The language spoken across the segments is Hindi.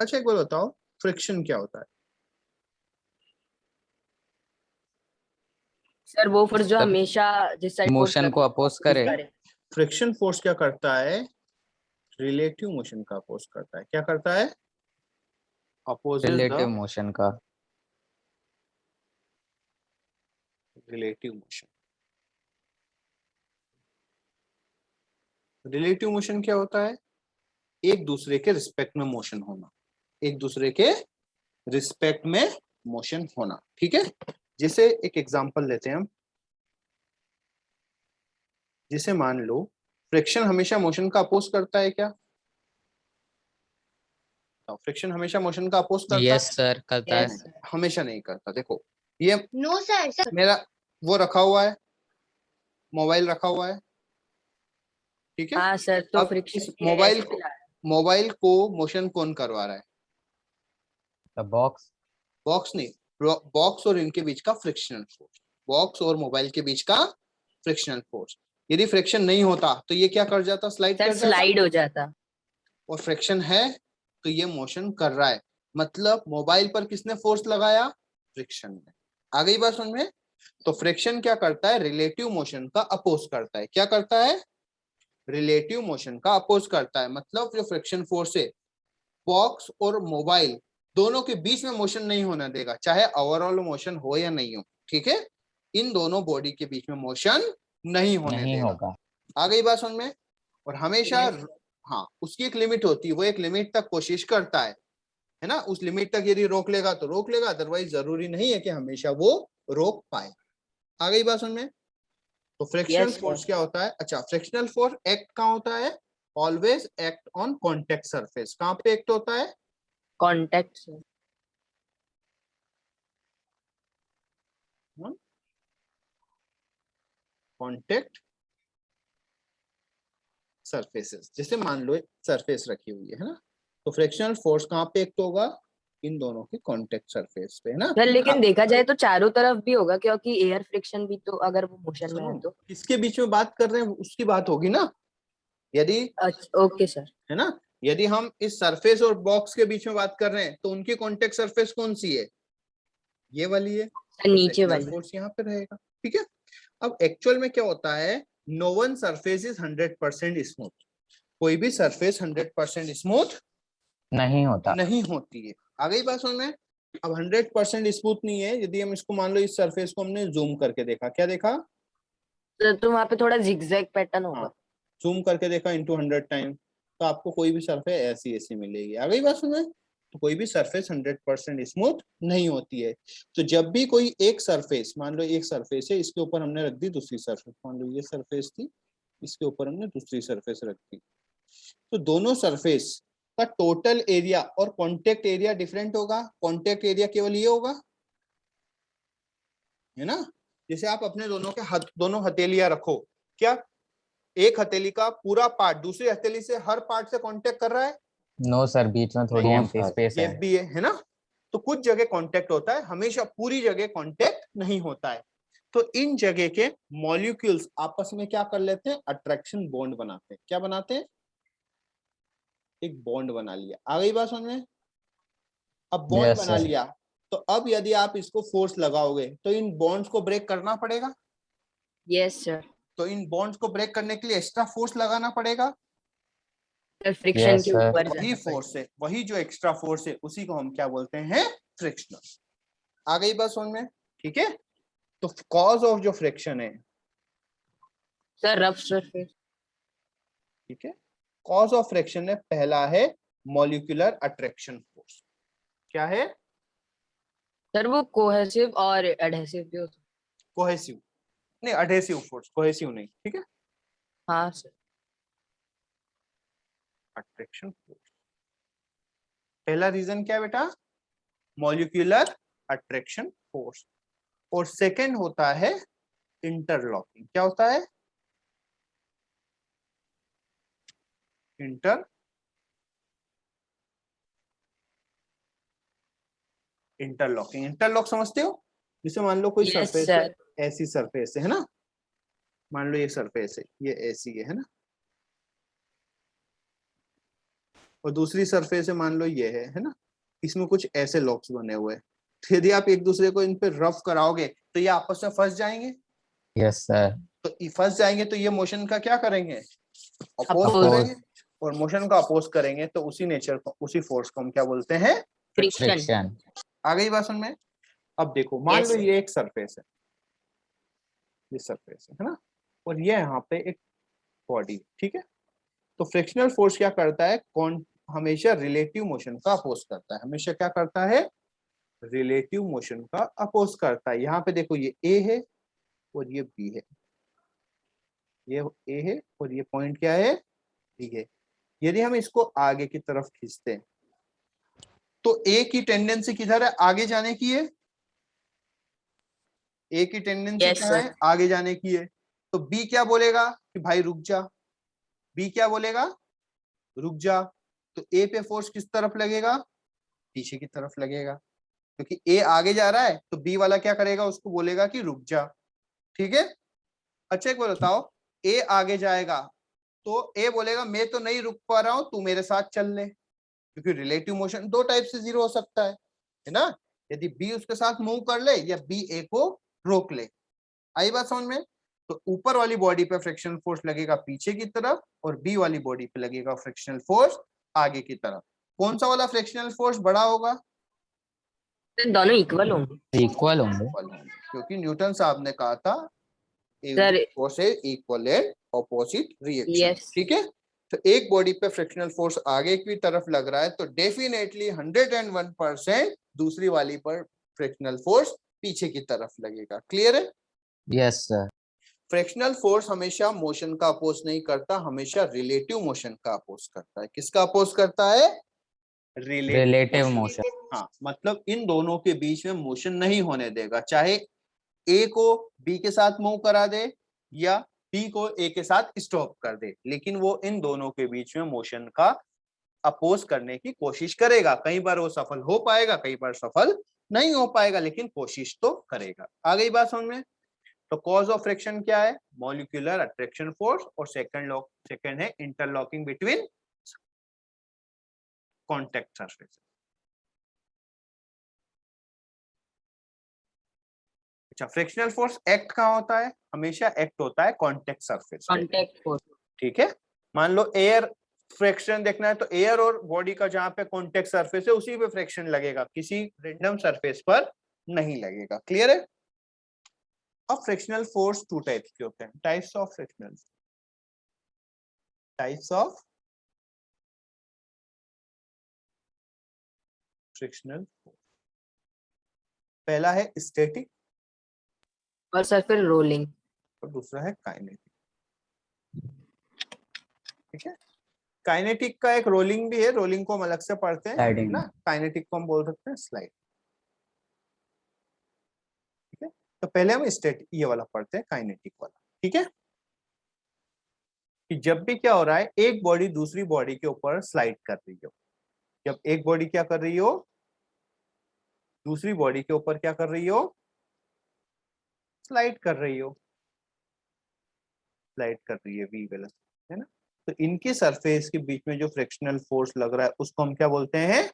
अच्छा एक बार बताओ, फ्रिक्शन क्या होता है? सर वो फोर्स जो हमेशा जिस साइड फोर्स मोशन को अपोज करे। फ्रिक्शन फोर्स क्या करता है? रिलेटिव मोशन का अपोज करता है। क्या करता है? अपोजेस रिलेटिव द मोशन का। Relative motion. रिलेटिव मोशन क्या होता है? एक दूसरे के रिस्पेक्ट में मोशन होना, एक दूसरे के रिस्पेक्ट में मोशन होना, ठीक है। जैसे एक एग्जांपल लेते हैं हम, जिसे मान लो फ्रिक्शन हमेशा मोशन का अपोज करता है क्या? फ्रिक्शन हमेशा मोशन का अपोज करता यस सर, करता है। है? हमेशा नहीं करता। देखो ये नो सर। मेरा वो रखा हुआ है, मोबाइल रखा हुआ है, ठीक है। हाँ सर, तो अब फ्रिक्शन इस मोबाइल को मोशन कौन करवा रहा है? The box. बॉक्स नहीं, बॉक्स और इनके बीच का फ्रिक्शनल फोर्स, बॉक्स और मोबाइल के बीच का फ्रिक्शनल फोर्स। यदि फ्रिक्शन नहीं होता तो ये क्या कर जाता? स्लाइड सर कर जाता। स्लाइड हो जाता। और फ्रिक्शन है तो ये मोशन कर रहा है, मतलब मोबाइल पर किसने फोर्स लगाया? फ्रिक्शन ने। आ गई बात समझ में? तो फ्रिक्शन क्या करता है? रिलेटिव मोशन का अपोज करता है। क्या करता है? रिलेटिव मोशन का अपोज करता है। मतलब जो फ्रिक्शन फोर्स है बॉक्स और मोबाइल दोनों के बीच में मोशन नहीं होने देगा, चाहे ओवरऑल मोशन हो या नहीं हो, ठीक है। इन दोनों बॉडी के बीच में मोशन नहीं होने नहीं देगा। होगा। आ गई बात समझ में? और हमेशा हाँ उसकी एक लिमिट होती है, वो एक लिमिट तक कोशिश करता है ना। उस लिमिट तक यदि रोक लेगा तो रोक लेगा, अदरवाइज जरूरी नहीं है कि हमेशा वो रोक पाए। आ गई बात समझ में? तो फ्रिक्शनल Yes, फोर्स sir. क्या होता है? अच्छा, फ्रिक्शनल फोर्स एक्ट कहाँ होता है? Always act on contact surface. कहाँ पे एक्ट होता है? Contact sir. Contact surfaces. जैसे मान लो एक सरफेस रखी हुई है ना, तो फ्रिक्शनल फोर्स कहाँ पे एक्ट होगा? इन दोनों के कॉन्टेक्ट सरफेस पे, है ना। सर लेकिन अब देखा जाए तो चारों तरफ भी होगा, क्योंकि एयर फ्रिक्शन भी तो अगर वो मोशन में है सुनो, तो। किसके बीच में बात कर रहे हैं उसकी बात होगी ना। यदि अच्छा ओके सर। है ना, यदि हम इस सरफेस और बॉक्स के बीच में बात कर रहे हैं तो उनकी कॉन्टेक्ट सरफेस कौन सी है? ये वाली है। सर तो नीचे फ्रिक्शनल वाली। फोर्स यहाँ पे रहेगा, ठीक है। अब एक्चुअल में क्या होता है? No one surface is 100% smooth. कोई भी सरफेस 100% स्मूथ नहीं होता। नहीं होती है। आ गई बात समझ में? अब 100% स्मूथ नहीं है। यदि हम इसको मान लो इस सरफेस को हमने जूम करके देखा, क्या देखा? तो वहां पे थोड़ा जिगजैग पैटर्न होगा। हाँ, जूम करके देखा इंटू 100 टाइम, तो आपको कोई भी सरफेस ऐसी ऐसी मिलेगी। आ गई बात समझ में? तो कोई भी सरफेस 100% स्मूथ नहीं होती है। तो जब भी कोई एक सरफेस, मान लो एक सरफेस है, इसके ऊपर हमने रख दी दूसरी सरफेस, मान लो ये सरफेस थी, इसके ऊपर हमने दूसरी सरफेस रख दी, तो दोनों सरफेस का टोटल एरिया और कॉन्टेक्ट एरिया डिफरेंट होगा। कॉन्टेक्ट एरिया केवल ये होगा, है ना। जैसे आप अपने दोनों के दोनों हथेलियां रखो, क्या एक हथेली का पूरा पार्ट दूसरी हथेली से हर पार्ट से कांटेक्ट कर रहा है? नो सर, बीच में थोड़ी एम्प्टी स्पेस है। गैप भी है ना। तो कुछ जगह कांटेक्ट होता है, हमेशा पूरी जगह कांटेक्ट नहीं होता है। तो इन जगह के मॉलिक्यूल्स आपस में क्या कर लेते हैं? अट्रैक्शन बॉन्ड बनाते हैं। क्या बनाते हैं? एक बॉन्ड बना लिया। आ गई बात समझ में? अब बॉन्ड Yes, बना sir. लिया, तो अब यदि आप इसको फोर्स लगाओगे तो इन बॉन्ड्स को ब्रेक करना पड़ेगा। Yes sir. तो इन बॉन्ड्स को ब्रेक करने के लिए एक्स्ट्रा फोर्स लगाना पड़ेगा। फ्रिक्शन Yes, के sir. ऊपर वही फोर्स है, वही जो एक्स्ट्रा फोर्स है उसी को हम क्या बोलते हैं? फ्रिक्शनल। आ गई बात समझ में? ठीक है। तो कॉज ऑफ जो फ्रिक्शन है, सर रफ सरफेस। ठीक है, कॉज ऑफ फ्रिक्शन है, पहला है मॉलिक्यूलर अट्रैक्शन फोर्स। क्या है? सर वो कोहेसिव और एडहेसिव भी होता कोहेसिव नहीं, अडहेसिव फोर्स, कोहेसिव नहीं, ठीक है। है। हाँ सर। अट्रैक्शन फोर्स, पहला रीजन क्या है बेटा? Molecular attraction force. और सेकंड होता है इंटरलॉकिंग। क्या होता है? इंटरलॉकिंग। इंटरलॉक समझते हो? जैसे मान लो कोई यस सरफेस है, सर। ऐसी सरफेस है ना, मान लो ये सरफेस है, ये ऐसी है ना, और दूसरी सरफेस है मान लो ये है ना, इसमें कुछ ऐसे लॉक्स बने हुए हैं, तो यदि आप एक दूसरे को इन पे रफ कराओगे तो ये आपस में फंस जाएंगे। Yes sir. तो ये फंस जाएंगे तो ये मोशन का क्या करेंगे, अपोज Oppose. करेंगे, और मोशन का अपोज करेंगे तो उसी नेचर को, उसी फोर्स को हम क्या बोलते हैं, Friction. फ्रिक्शन। आ गई बात समझ में। अब देखो मान Yes, लो sir. ये एक सरफेस है, ये सरफेस है ना, और ये यहाँ पे एक बॉडी, ठीक है। तो फ्रिक्शनल फोर्स क्या करता है, कौन हमेशा रिलेटिव मोशन का अपोज करता है, हमेशा क्या करता है, रिलेटिव मोशन का अपोज करता है। यहाँ पे देखो ये ए है और ये बी है, ये ए है और ये पॉइंट क्या है, बी है। यदि हम इसको आगे की तरफ खींचते हैं तो ए की टेंडेंसी किधर है, आगे जाने की है, ए की टेंडेंसी Yes, क्या sir. है, आगे जाने की है। तो बी क्या बोलेगा कि भाई रुक जा, बी क्या बोलेगा, रुक जा। तो ए पे फोर्स किस तरफ लगेगा, पीछे की तरफ लगेगा, क्योंकि ए आगे जा रहा है तो बी वाला क्या करेगा, उसको बोलेगा कि रुक जा, ठीक है। अच्छा एक बार बताओ, ए आगे जाएगा तो ए बोलेगा मैं तो नहीं रुक पा रहा हूं, तू मेरे साथ चल ले, क्योंकि रिलेटिव मोशन दो टाइप से जीरो हो सकता है ना। यदि बी उसके साथ मूव कर ले या बी ए को रोक ले। आई बात समझ में। तो ऊपर वाली बॉडी पे फ्रिक्शनल फोर्स लगेगा पीछे की तरफ, और बी वाली बॉडी पे लगेगा फ्रिक्शनल फोर्स आगे की तरफ। कौन सा वाला फ्रिक्शनल फोर्स बड़ा होगा, दोनों इक्वल होंगे। इक्वल होंगे। इक्वल होंगे, क्योंकि न्यूटन साहब ने कहा था सर फोर्स है equal and opposite reaction, yes ठीक है। तो एक बॉडी पे फ्रिक्शनल फोर्स आगे की तरफ लग रहा है तो डेफिनेटली 101% दूसरी वाली पर फ्रिक्शनल फोर्स पीछे की तरफ लगेगा। क्लियर है। Yes sir. फ्रिक्शनल फोर्स हमेशा मोशन का अपोज नहीं करता, हमेशा रिलेटिव मोशन का अपोज करता है। किसका अपोज करता है, रिलेटिव मोशन। हाँ, मतलब इन दोनों के बीच में मोशन नहीं होने देगा, चाहे ए को बी के साथ मूव करा दे या बी को ए के साथ स्टॉप कर दे, लेकिन वो इन दोनों के बीच में मोशन का अपोज करने की कोशिश करेगा। कई बार वो सफल हो पाएगा, कई बार सफल नहीं हो पाएगा, लेकिन कोशिश तो करेगा। आ गई बात समझ में। तो कॉज ऑफ फ्रिक्शन क्या है, मॉलिक्यूलर अट्रैक्शन फोर्स, और सेकंड है इंटरलॉकिंग बिटवीन कॉन्टेक्ट सरफेस। अच्छा, फ्रिक्शनल फोर्स एक्ट कहाँ होता है, हमेशा एक्ट होता है कॉन्टेक्ट सरफेस पे, कांटेक्ट फोर्स। ठीक है। मान लो एयर फ्रिक्शन देखना है तो एयर और बॉडी का जहां पे कॉन्टेक्ट सरफेस है उसी पे फ्रिक्शन लगेगा, किसी रेंडम सरफेस पर नहीं लगेगा। क्लियर है। अब फ्रिक्शनल फोर्स टू टाइप्स के होते हैं, types of frictional, types of frictional force. पहला है स्टैटिक और सर फिर रोलिंग। और दूसरा है काइनेटिक, ठीक है। काइनेटिक का एक रोलिंग भी है, रोलिंग को हम अलग से पढ़ते हैं Sliding. ना, काइनेटिक को हम बोल सकते हैं स्लाइड, ठीक है। तो पहले हम स्टैटिक ये वाला पढ़ते हैं, काइनेटिक वाला, ठीक है। कि जब भी क्या हो रहा है, एक बॉडी दूसरी बॉडी के ऊपर स्लाइड कर रही हो, जब एक बॉडी क्या कर रही हो, दूसरी बॉडी के ऊपर क्या कर रही हो, स्लाइड कर रही हो, स्लाइड कर रही है वी वेलोसिटी, है ना। तो इनके सरफेस के बीच में जो फ्रिक्शनल फोर्स लग रहा है उसको हम क्या बोलते हैं,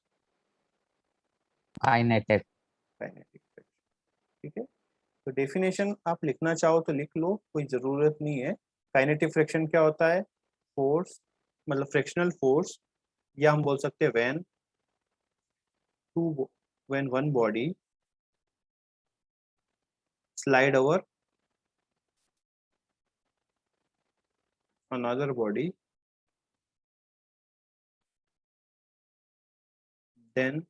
काइनेटिक। काइनेटिक फ्रिक्शन, ठीक है। तो डेफिनेशन आप लिखना चाहो तो लिख लो, कोई जरूरत नहीं है। काइनेटिक फ्रिक्शन क्या होता है, फोर्स मतलब फ्रिक्शनल फोर्स, या हम बोल सकते हैं when one body slide over another body, then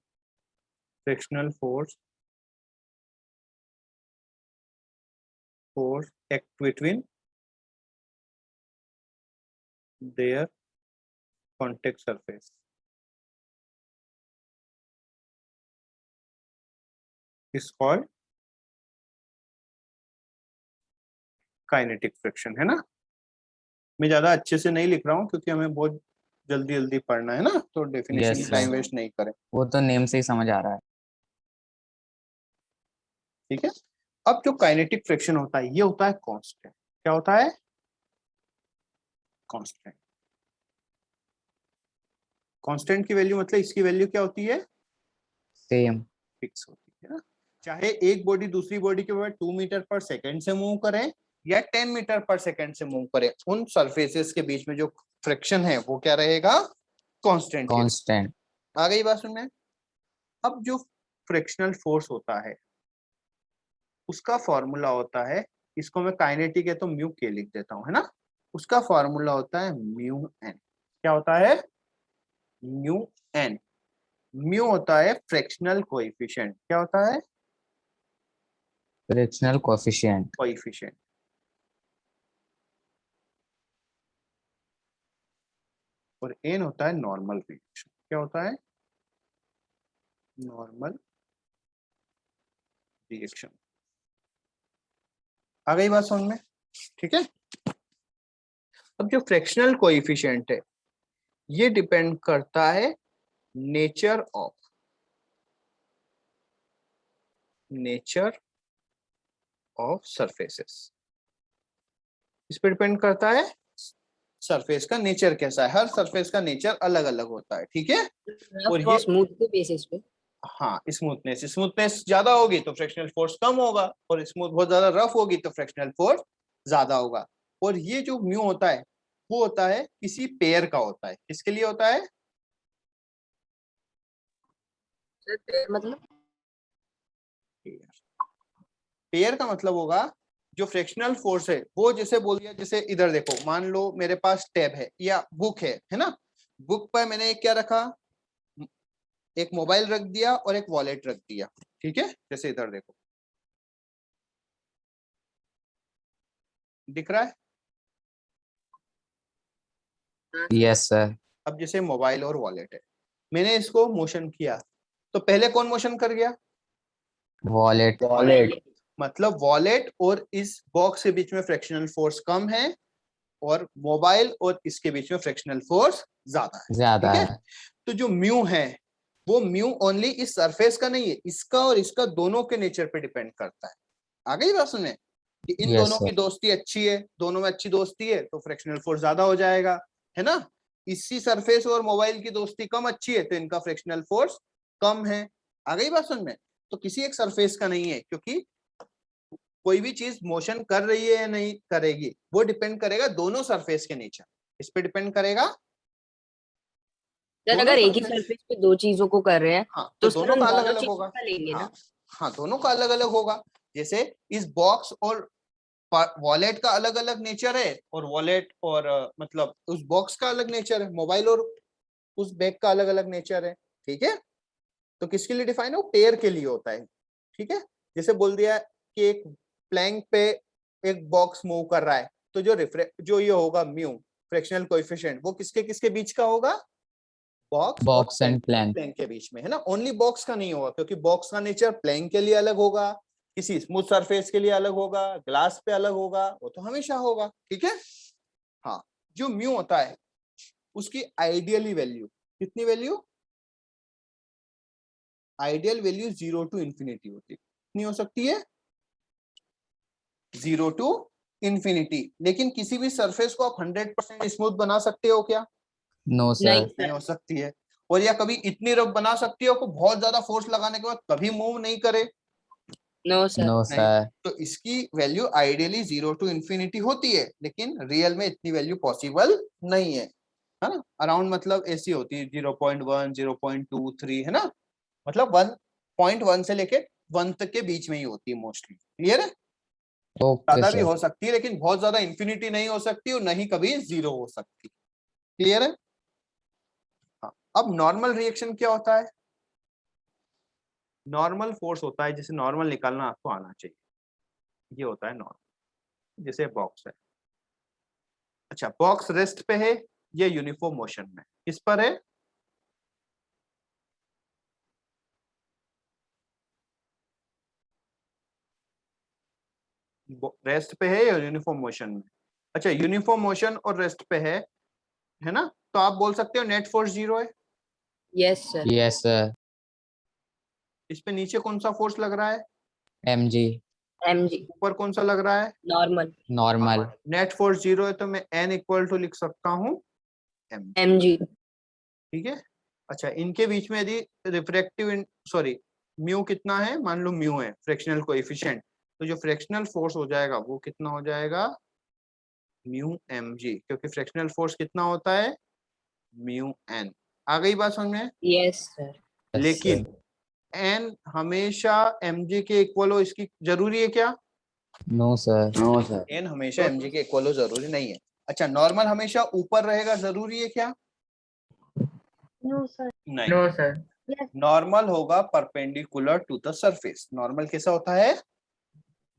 frictional force act between their contact surface is called kinetic friction, है ना। मैं ज्यादा अच्छे से नहीं लिख रहा हूँ क्योंकि हमें बहुत जल्दी जल्दी पढ़ना है ना, तो डेफिनेशन Yes, की टाइम sir. वेस्ट नहीं करें, वो तो नेम से ही समझ आ रहा है। ठीक है। अब जो काइनेटिक फ्रिक्शन होता है ये होता है कांस्टेंट। क्या होता है, कांस्टेंट। कांस्टेंट की वैल्यू मतलब इसकी वैल्यू क्या होती है, सेम। फिक्स होती है ना। चाहे एक बॉडी दूसरी बॉडी के ऊपर 2 मीटर पर सेकंड से मूव करे या 10 मीटर पर सेकंड से मूव करे, उन सरफेसेस के बीच में जो फ्रिक्शन है वो क्या रहेगा, कांस्टेंट। कांस्टेंट। आ गई बात सुनने। अब जो फ्रिक्शनल फोर्स होता है उसका फॉर्मूला होता है, इसको मैं काइनेटिक है तो म्यू के लिख देता हूं, है ना। उसका फॉर्मूला होता है म्यू एन। क्या होता है, म्यू एन। म्यू होता है फ्रिक्शनल कोएफिशिएंट। क्या होता है, फ्रिक्शनल कोएफिशिएंट। कोएफिशिएंट। और एन होता है नॉर्मल रिएक्शन। क्या होता है, नॉर्मल रिएक्शन। आ गई बात समझ में, ठीक है। अब जो फ्रैक्शनल कोएफिशिएंट है ये डिपेंड करता है नेचर ऑफ सरफेसेस। इस पर डिपेंड करता है सरफेस का नेचर कैसा है। हर सरफेस का नेचर अलग अलग होता है, ठीक है। और ये स्मूथ के बेसिस पे। हाँ, स्मूथनेस ज्यादा होगी तो फ्रैक्शनल फोर्स कम होगा, और स्मूथ बहुत ज्यादा रफ होगी तो फ्रैक्शनल फोर्स ज्यादा होगा। और ये जो म्यू होता है वो होता है किसी पेयर का होता है। किसके लिए होता है, मतलब पेयर का मतलब होगा जो फ्रैक्शनल फोर्स है वो, जैसे बोल दिया, जैसे इधर देखो, मान लो मेरे पास टैब है या बुक है ना। बुक पर मैंने क्या रखा, एक मोबाइल रख दिया और एक वॉलेट रख दिया, ठीक है। जैसे इधर देखो दिख रहा है। Yes sir. अब जैसे मोबाइल और वॉलेट है, मैंने इसको मोशन किया तो पहले कौन मोशन कर गया, वॉलेट। मतलब वॉलेट और इस बॉक्स के बीच में फ्रैक्शनल फोर्स कम है और मोबाइल और इसके बीच में फ्रैक्शनल फोर्स ज्यादा है, ज्यादा ठीक है। है। तो जो म्यू है वो म्यू ओनली इस सरफेस का नहीं है, इसका और इसका दोनों के नेचर पे डिपेंड करता है। आ गई बात सुने, कि इन यस दोनों की सर। दोस्ती अच्छी है, दोनों में अच्छी दोस्ती है तो फ्रैक्शनल फोर्स ज्यादा हो जाएगा, है ना। इसी सरफेस और मोबाइल की दोस्ती कम अच्छी है तो इनका फ्रैक्शनल फोर्स कम है। आ गई बात सुन में। तो किसी एक सरफेस का नहीं है, क्योंकि कोई भी चीज मोशन कर रही है या नहीं करेगी वो डिपेंड करेगा दोनों सरफेस के नेचर, इस पे डिपेंड करेगा। सर दोनों अगर एक ही सरफेस, सरफेस पे दो चीजों को कर रहे हैं हाँ तो तो सर दोनों हम का अलग दोनों अलग चीजों होगा। का लेंगे ना। हाँ हाँ, दोनों का अलग अलग होगा। जैसे इस बॉक्स और वॉलेट का अलग अलग नेचर है, और वॉलेट और मतलब उस बॉक्स का अलग नेचर है, मोबाइल और उस बैग का अलग अलग नेचर है, ठीक है। तो किसके लिए डिफाइन है, वो पेयर के लिए होता है, ठीक है। जैसे बोल दिया कि एक प्लैंक पे एक बॉक्स मूव कर रहा है तो जो ये होगा म्यू फ्रैक्शनल कोएफिशिएंट वो किसके किसके बीच का होगा, बॉक्स और बॉक्स एंड प्लैंक। प्लैंक के बीच में, है ना। ओनली बॉक्स का नहीं होगा, क्योंकि बॉक्स का नेचर प्लैंक के लिए अलग होगा, किसी स्मूथ सरफेस के लिए अलग होगा, ग्लास पे अलग होगा, वो तो हमेशा होगा, ठीक है। हाँ, जो म्यू होता है उसकी आइडियली वैल्यू कितनी value, ideal value 0 to infinity होती है। कितनी हो सकती है, 0 टू इंफिनिटी। लेकिन किसी भी सरफेस को आप 100% स्मूथ बना सकते हो क्या, नो नहीं सर। नहीं सर। हो सकती है। और या कभी इतनी रफ बना सकती हो कि बहुत ज्यादा फोर्स लगाने के बाद कभी मूव नहीं करे, नो सर। नो नहीं। सर। तो इसकी वैल्यू आइडियली 0 टू इंफिनिटी होती है, लेकिन रियल में इतनी वैल्यू पॉसिबल नहीं है ना। अराउंड मतलब ऐसी होती है 0.1 0.23, है ना। मतलब 1.1 से लेके 1 तक के बीच में ही होती है मोस्टली, क्लियर है। ओके ज्यादा भी सर। हो सकती है लेकिन बहुत ज्यादा इंफिनिटी नहीं हो सकती और नहीं कभी 0 हो सकती, क्लियर है। हाँ, अब नॉर्मल रिएक्शन क्या होता है, नॉर्मल फोर्स होता है, जैसे नॉर्मल निकालना आपको आना चाहिए, ये होता है नॉर्मल। जैसे बॉक्स है, अच्छा बॉक्स रेस्ट पे है, ये यूनिफॉर्म मोशन में किस पर है, रेस्ट पे है या यूनिफॉर्म मोशन में। अच्छा यूनिफॉर्म मोशन और रेस्ट पे है ना। तो आप बोल सकते हो नेट फोर्स 0 है। Yes sir. Yes sir. इस पे नीचे कौन सा फोर्स लग रहा है, mg। mg। ऊपर कौन सा लग रहा है, नॉर्मल। नॉर्मल। नेट फोर्स 0 है तो मैं n इक्वल टू लिख सकता हूँ m। mg। ठीक है। अच्छा, इनके बीच में यदि रिफ्रैक्टिव सॉरी म्यू कितना है, मान लो म्यू है फ्रैक्शनल कोएफिशिएंट, तो जो फ्रैक्शनल फोर्स हो जाएगा वो कितना हो जाएगा, म्यू एम जी, क्योंकि फ्रैक्शनल फोर्स कितना होता है, म्यू एन। आ गई बात समझ में? Yes sir. लेकिन एन हमेशा एम जी के इक्वल हो, इसकी जरूरी है क्या? No sir. No sir. N हमेशा एम जी के इक्वल हो जरूरी नहीं है। अच्छा, नॉर्मल हमेशा ऊपर रहेगा जरूरी है क्या? No sir. नहीं, नो सर। नॉर्मल होगा perpendicular to the surface. Normal कैसा होता है? सर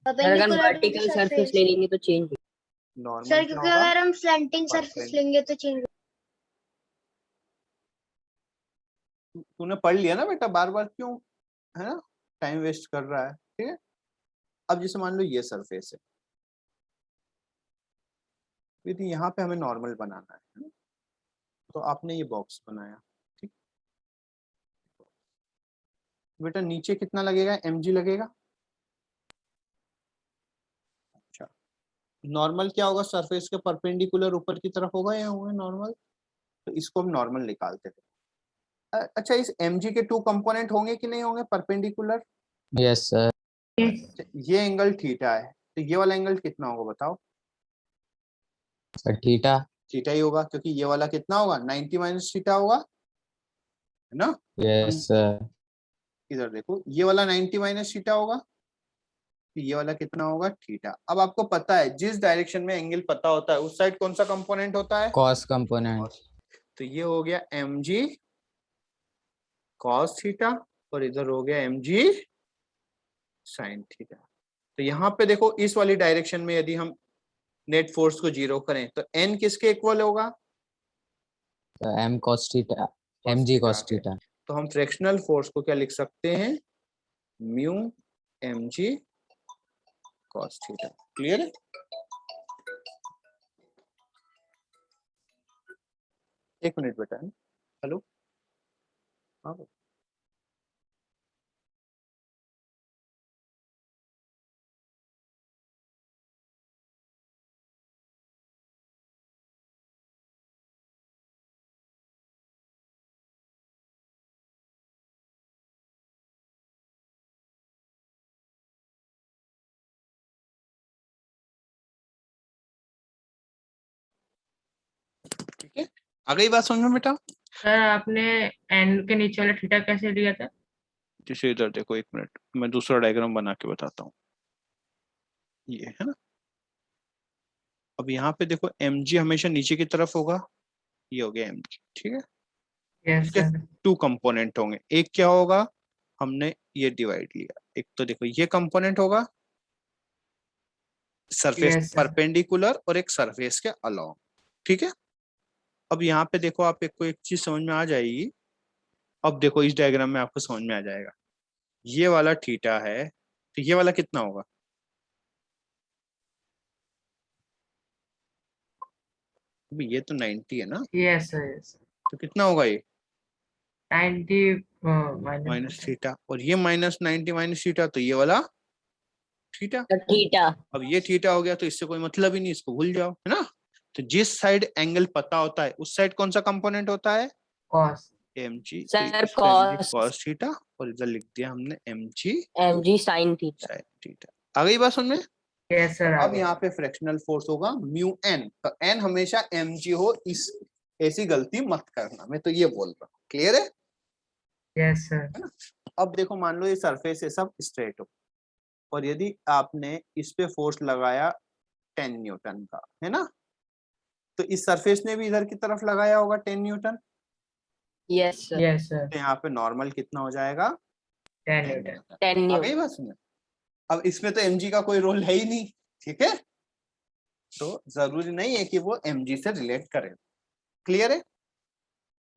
अगर perpendicular to the vertical surface surface. ले लेंगे तो चेंज। नॉर्मल सर क्या क्योंकि होगा? अगर हम स्लैंटिंग सरफेस परपेंड लेंगे तो चेंज। तूने पढ़ लिया ना बेटा, बार बार क्यों है ना टाइम वेस्ट कर रहा है? ठीक है। अब जैसे मान लो ये सरफेस है, यदि यहाँ पे हमें नॉर्मल बनाना है, तो आपने ये बॉक्स बनाया, ठीक। बेटा नीचे कितना लगेगा, mg लगेगा। अच्छा, नॉर्मल क्या होगा, सरफेस के परपेंडिकुलर ऊपर की तरफ होगा या होगा नॉर्मल, तो इसको हम नॉर्मल निकालते थे। अच्छा, इस mg के टू कंपोनेंट होंगे कि नहीं होंगे परपेंडिकुलर? Yes sir. ये एंगल थीटा है, तो ये वाला एंगल कितना होगा बताओ? Sir theta. थीटा ही होगा, क्योंकि ये वाला कितना होगा, 90 माइनस थीटा होगा, है ना। यस हम सर। इधर देखो, ये वाला 90 माइनस थीटा होगा, तो ये वाला कितना होगा, थीटा। अब आपको पता है जिस डायरेक्शन में एंगल पता होता है उस साइड कौन सा कंपोनेंट होता है, कॉस कंपोनेंट। तो ये हो गया mg cos थीटा, और इधर हो गया mg sin थीटा। तो यहाँ पे देखो, इस वाली डायरेक्शन में यदि हम नेट फोर्स को जीरो करें तो n किसके इक्वल होगा, M cos theta, M cos G theta cos के। थीटा। तो हम फ्रैक्शनल फोर्स को क्या लिख सकते हैं, mu mg cos theta. Clear है? एक मिनट बेटा, हेलो, हाँ ठीक है। आ गई बात समझ में बेटा? सर आपने एन के नीचे वाला थीटा कैसे लिया था? जैसे इधर देखो, एक मिनट मैं दूसरा डायग्राम बना के बताता हूँ, ये है ना। अब यहाँ पे देखो mg हमेशा नीचे की तरफ होगा, ये हो गया mg, ठीक है। यस इसके सर। टू कंपोनेंट होंगे, एक क्या होगा, हमने ये डिवाइड लिया, एक तो देखो ये कंपोनेंट होगा सरफेस यस सर। परपेंडिकुलर, और एक सरफेस के अलोंग, ठीक है। अब यहाँ पे देखो, आप एक को एक चीज समझ में आ जाएगी। अब देखो इस डायग्राम में आपको समझ में आ जाएगा, ये वाला थीटा है, तो ये वाला कितना होगा, अभी ये तो 90 है ना, यस सर। यस तो कितना होगा ये 90 माइनस माइनस। थीटा, और ये माइनस 90 माइनस थीटा, तो ये वाला थीटा। तो थीटा। अब ये थीटा हो गया, तो इससे कोई मतलब ही नहीं, इसको भूल जाओ, है ना। तो जिस साइड एंगल पता होता है उस साइड कौन सा कंपोनेंट होता है, कॉस। mg, तो सर इसको mg कॉस cos थीटा, और इधर लिख दिया हमने mg mg sin थीटा। sin थीटा। आ गई बात समझ में? यस तो सर आ अब गया। यहाँ पे फ्रैक्शनल फोर्स होगा म्यू एन, तो एन हमेशा mg हो, इस ऐसी गलती मत करना, मैं तो ये बोल रहा हूँ। क्लियर है? Yes sir. है ना। अब देखो, मान लो ये सरफेस है सब स्ट्रेट हो, और यदि आपने इस पे फोर्स लगाया 10 न्यूटन का, है ना, तो इस सरफेस ने भी इधर की तरफ लगाया होगा 10 Newton, yes sir. Yes sir. तो यहाँ पे नॉर्मल कितना हो जाएगा, 10 10 न्यूटन। न्यूटन। 10 आ गई न्यूटन। बात समझ? अब इसमें तो mg का कोई रोल है ही नहीं, ठीक है, तो जरूरी नहीं है कि वो mg से रिलेट करे। क्लियर है?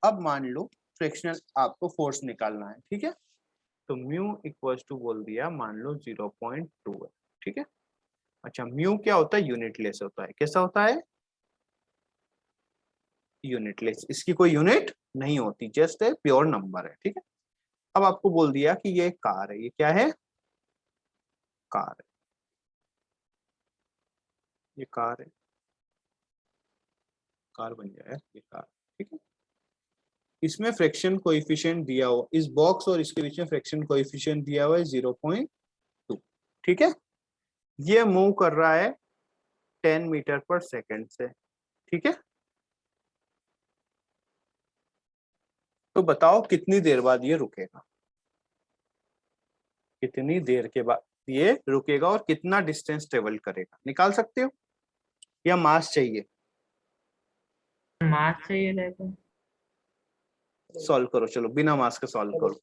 अब मान लो फ्रिक्शनल आपको फोर्स निकालना है, ठीक है, तो म्यू इक्वल्स टू बोल दिया, मान लो 0.2 है, ठीक है। अच्छा, म्यू क्या होता है, यूनिटलेस होता है। कैसा होता है, यूनिटलेस, इसकी कोई यूनिट नहीं होती, जस्ट ए प्योर नंबर है, ठीक है। अब आपको बोल दिया कि ये कार है, ये क्या है, कार है, ये कार है, कार बन जाए ये कार, ठीक है। इसमें फ्रिक्शन कोएफिशिएंट दिया हुआ, इस बॉक्स और इसके बीच में फ्रिक्शन कोएफिशिएंट दिया हुआ है 0.2। ठीक है, ये मूव कर रहा है 10 मीटर पर सेकेंड से। ठीक है, तो बताओ कितनी देर बाद ये रुकेगा, कितनी देर के बाद ये रुकेगा और कितना डिस्टेंस ट्रेवल करेगा, निकाल सकते हो या मास चाहिए? मास चाहिए रहेगा। सॉल्व करो, चलो बिना मास के सॉल्व करो।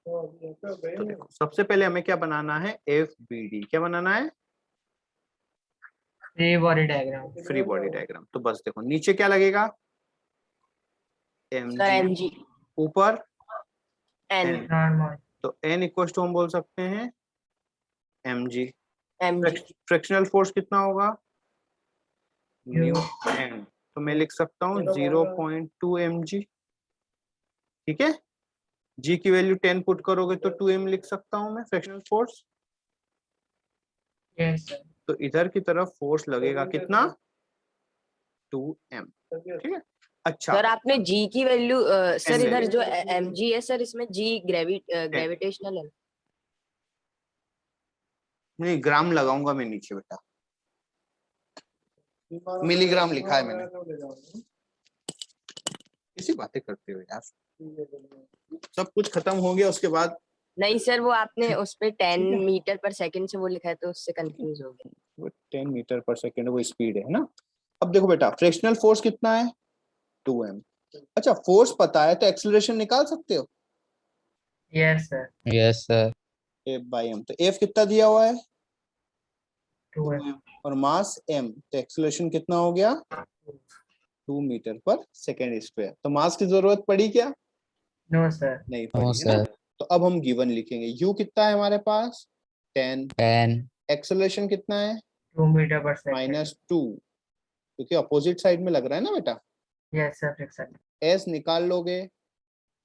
तो देखो सबसे पहले हमें क्या बनाना है, एफ बी डी। क्या बनाना है? Free body diagram. Free body diagram. तो बस देखो नीचे क्या लगेगा, M sir G, M G ऊपर एन एन, नॉर्मल। तो एन इक्वल टू हम बोल सकते हैं M G. M G frictional force कितना होगा, न्यू यू एन, तो मैं लिख सकता हूँ 0.2 mg। ठीक है, जी की वैल्यू 10 पुट करोगे तो 2m लिख सकता हूँ मैं फ्रिक्शनल फोर्स। Yes sir. तो इधर की तरफ फोर्स लगेगा कितना, 2m। ठीक है, अच्छा सर आपने जी की वैल्यू सर N ले इधर लिया। जो एम जी है सर, इसमें जी ग्रेविटेशनल है। नहीं, ग्राम लगाऊंगा मैं नीचे बेटा, मिलीग्राम लिखा है मैंने। इसी बातें करते हो यार, सब कुछ खत्म हो गया उसके बाद। नहीं सर, वो आपने उस पे 10 मीटर पर सेकंड से वो लिखा है तो उससे कंफ्यूज हो गया। वो 10 मीटर पर सेकेंड वो स्पीड है ना। अब देखो बेटा फ्रिक्शनल फोर्स कितना है, 2m। अच्छा फोर्स पता है तो एक्सेलरेशन निकाल सकते हो, yes sir. Yes, sir. F by M. तो F कितना दिया हुआ है, 2 2m, और मास m, तो एक्सेलरेशन कितना हो गया, 2 मीटर पर सेकेंड स्क्वायर। तो मास की जरूरत पड़ी क्या, नो सर। नहीं No, पड़ी है ना। sir. तो अब हम गिवन लिखेंगे, u कितना है हमारे पास 10, 10. एक्सेलरेशन कितना है 2 मीटर पर सेकंड। -2, क्योंकि अपोजिट साइड में लग रहा है ना बेटा। Yes sir friction. s निकाल लोगे,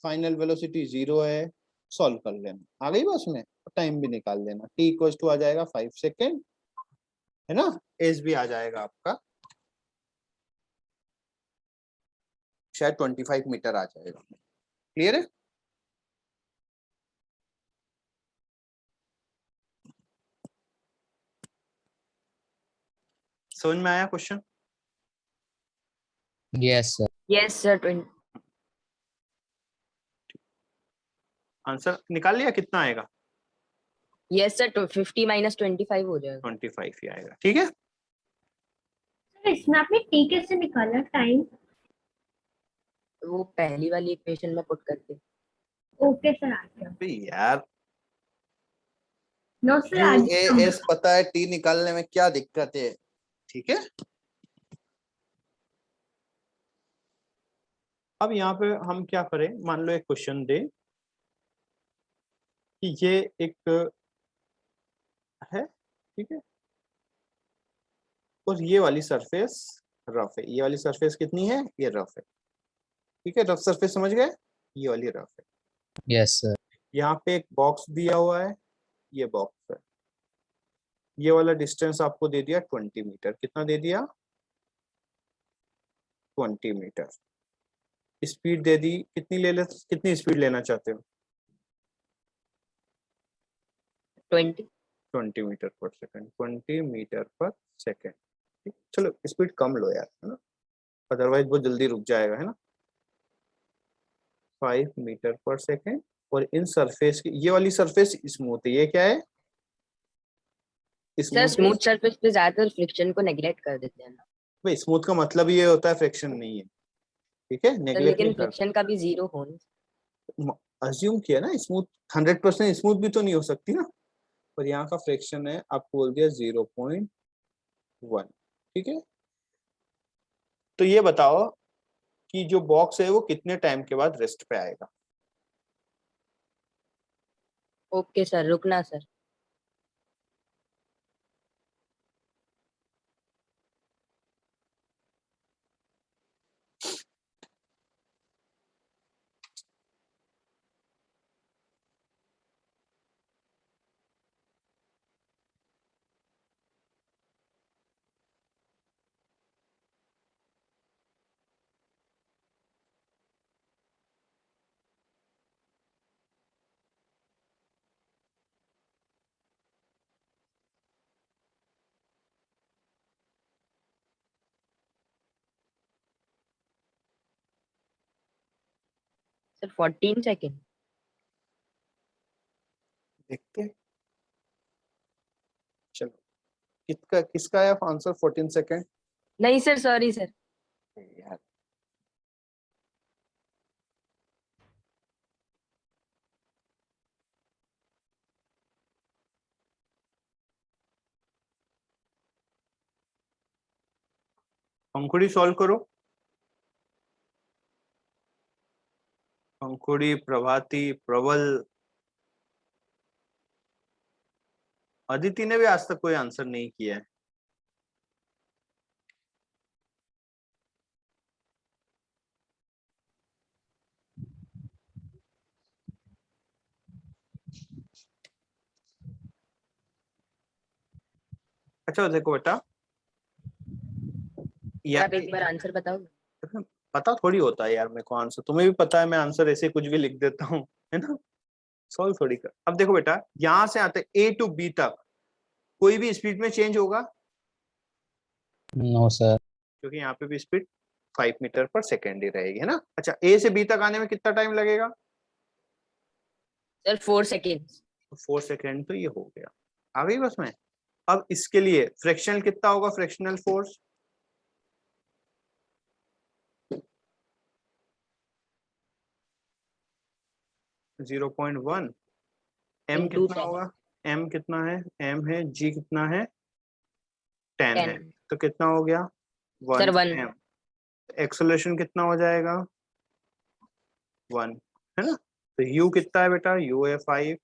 फाइनल वेलोसिटी 0 है, सॉल्व कर लेना, आ गई बस में। टाइम भी निकाल लेना, t इक्वल टू आ जाएगा 5 सेकेंड, है ना। s भी आ जाएगा आपका शायद 25 मीटर आ जाएगा। क्लियर है? समझ में आया question? Yes, sir. Yes sir 20। Answer निकाल लिया, कितना आएगा, यस सर 50 माइनस 25 हो जाएगा। 25 ही आएगा। ठीक है, सर इसमें आपने टी कैसे निकाला टाइम? वो पहली वाली इक्वेशन में पुट करके। ओके सर, आ गया। तो यार नो सर, यू आ ए गया। एस पता है, टी निकालने में क्या दिक्कत है। ठीक है, अब यहाँ पे हम क्या करें, मान लो एक क्वेश्चन दे कि ये एक है, ठीक है, और ये वाली सरफेस रफ है। ये वाली सरफेस कितनी है, ये रफ है। ठीक है, रफ सरफेस समझ गए, ये वाली रफ है। Yes, sir. यहाँ पे एक बॉक्स दिया हुआ है, ये बॉक्स है, ये वाला डिस्टेंस आपको दे दिया 20 मीटर। कितना दे दिया, 20 मीटर। स्पीड दे दी, कितनी स्पीड लेना चाहते हो, 20। 20 metre per second, 20 metre per second. ठीक, चलो स्पीड कम लो यार, है ना, अदरवाइज बहुत जल्दी रुक जाएगा, है ना। 5 मीटर पर सेकेंड, और इन सरफेस की ये वाली सरफेस स्मूथ है, ये क्या है, सर स्मूथ। स्मूथ सरफेस पे ज्यादातर फ्रिक्शन को नेग्लेक्ट कर देते हैं ना। भाई स्मूथ का मतलब ये होता है फ्रिक्शन नहीं है, ठीक है, सर नेग्लेक्ट लेकिन नहीं फ्रिक्शन का भी जीरो होना। करता। अज्यूम किया ना स्मूथ, 100% स्मूथ भी तो नहीं हो सकती ना, पर यहाँ का फ्रिक्शन है आपको बोल दिया 0.1। ठीक है, तो ये बताओ कि जो बॉक्स है वो कितने टाइम के बाद रेस्ट पे आएगा। ओके सर, रुकना सर। Sir 14 second. देखते हैं। चलो किसका किसका है आंसर 14 सेकेंड? नहीं सर, सॉरी सर। यार पंखुड़ी सॉल्व करो। पंखुड़ी, प्रभाती, प्रबल, अदिति ने भी आज तक कोई आंसर नहीं किया है। अच्छा देखो बेटा, आप एक बार आंसर बताओ। पता थोड़ी होता है यार मेरे को आंसर, तुम्हें भी पता है मैं आंसर ऐसे कुछ भी लिख देता हूँ, है ना, सॉल्व थोड़ी कर। अब देखो बेटा, यहां से आते ए टू बी तक कोई भी स्पीड में चेंज होगा? No sir. क्योंकि यहाँ पे भी स्पीड 5 मीटर पर सेकेंड ही रहेगी, है ना। अच्छा, ए से बी तक आने में कितना टाइम लगेगा? Sir 4 second. 4 सेकेंड, तो ये हो गया, आ गई बस में। अब इसके लिए फ्रैक्शनल कितना होगा? Fractional force 0.1। एम Into कितना होगा? एम कितना है? एम है, जी कितना है? 10 है, 10। तो कितना हो गया? सर 1 1। एम। एक्सेलरेशन कितना हो जाएगा? 1, है ना। तो u कितना है बेटा? u है 5।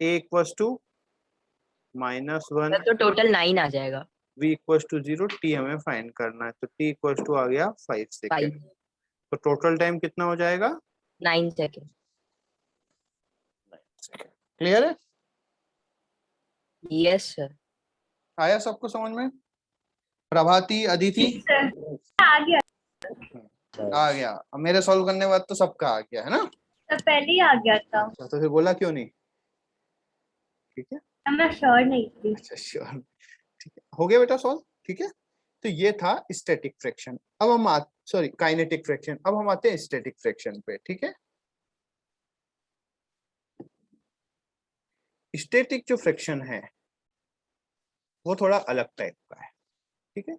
a इक्वल्स टू -1, सर तो टोटल 9 आ जाएगा। v इक्वल्स टू 0, t हमें फाइंड करना है, तो t इक्वल्स टू आ गया 5 सेकेंड। 5। तो टोटल टाइम कितना हो जाएगा? 9 सेकेंड। क्लियर है? Yes sir. आया सबको समझ में? प्रभाती, अदिति? सर आ गया। आ गया। अब मेरे सॉल्व करने के बाद तो सबका आ गया, है ना। सर पहले ही आ गया था। अच्छा, तो फिर बोला क्यों नहीं? ठीक है, मैं श्योर नहीं थी। अच्छा श्योर, ठीक है, हो गया बेटा सॉल्व। ठीक है, तो ये था स्टैटिक फ्रैक्शन। अब हम सॉरी काइनेटिक फ्रैक्शन। अब हम आते हैं स्टैटिक फ्रैक्शन पे। ठीक है, स्टैटिक जो फ्रैक्शन है वो थोड़ा अलग टाइप का है। ठीक है,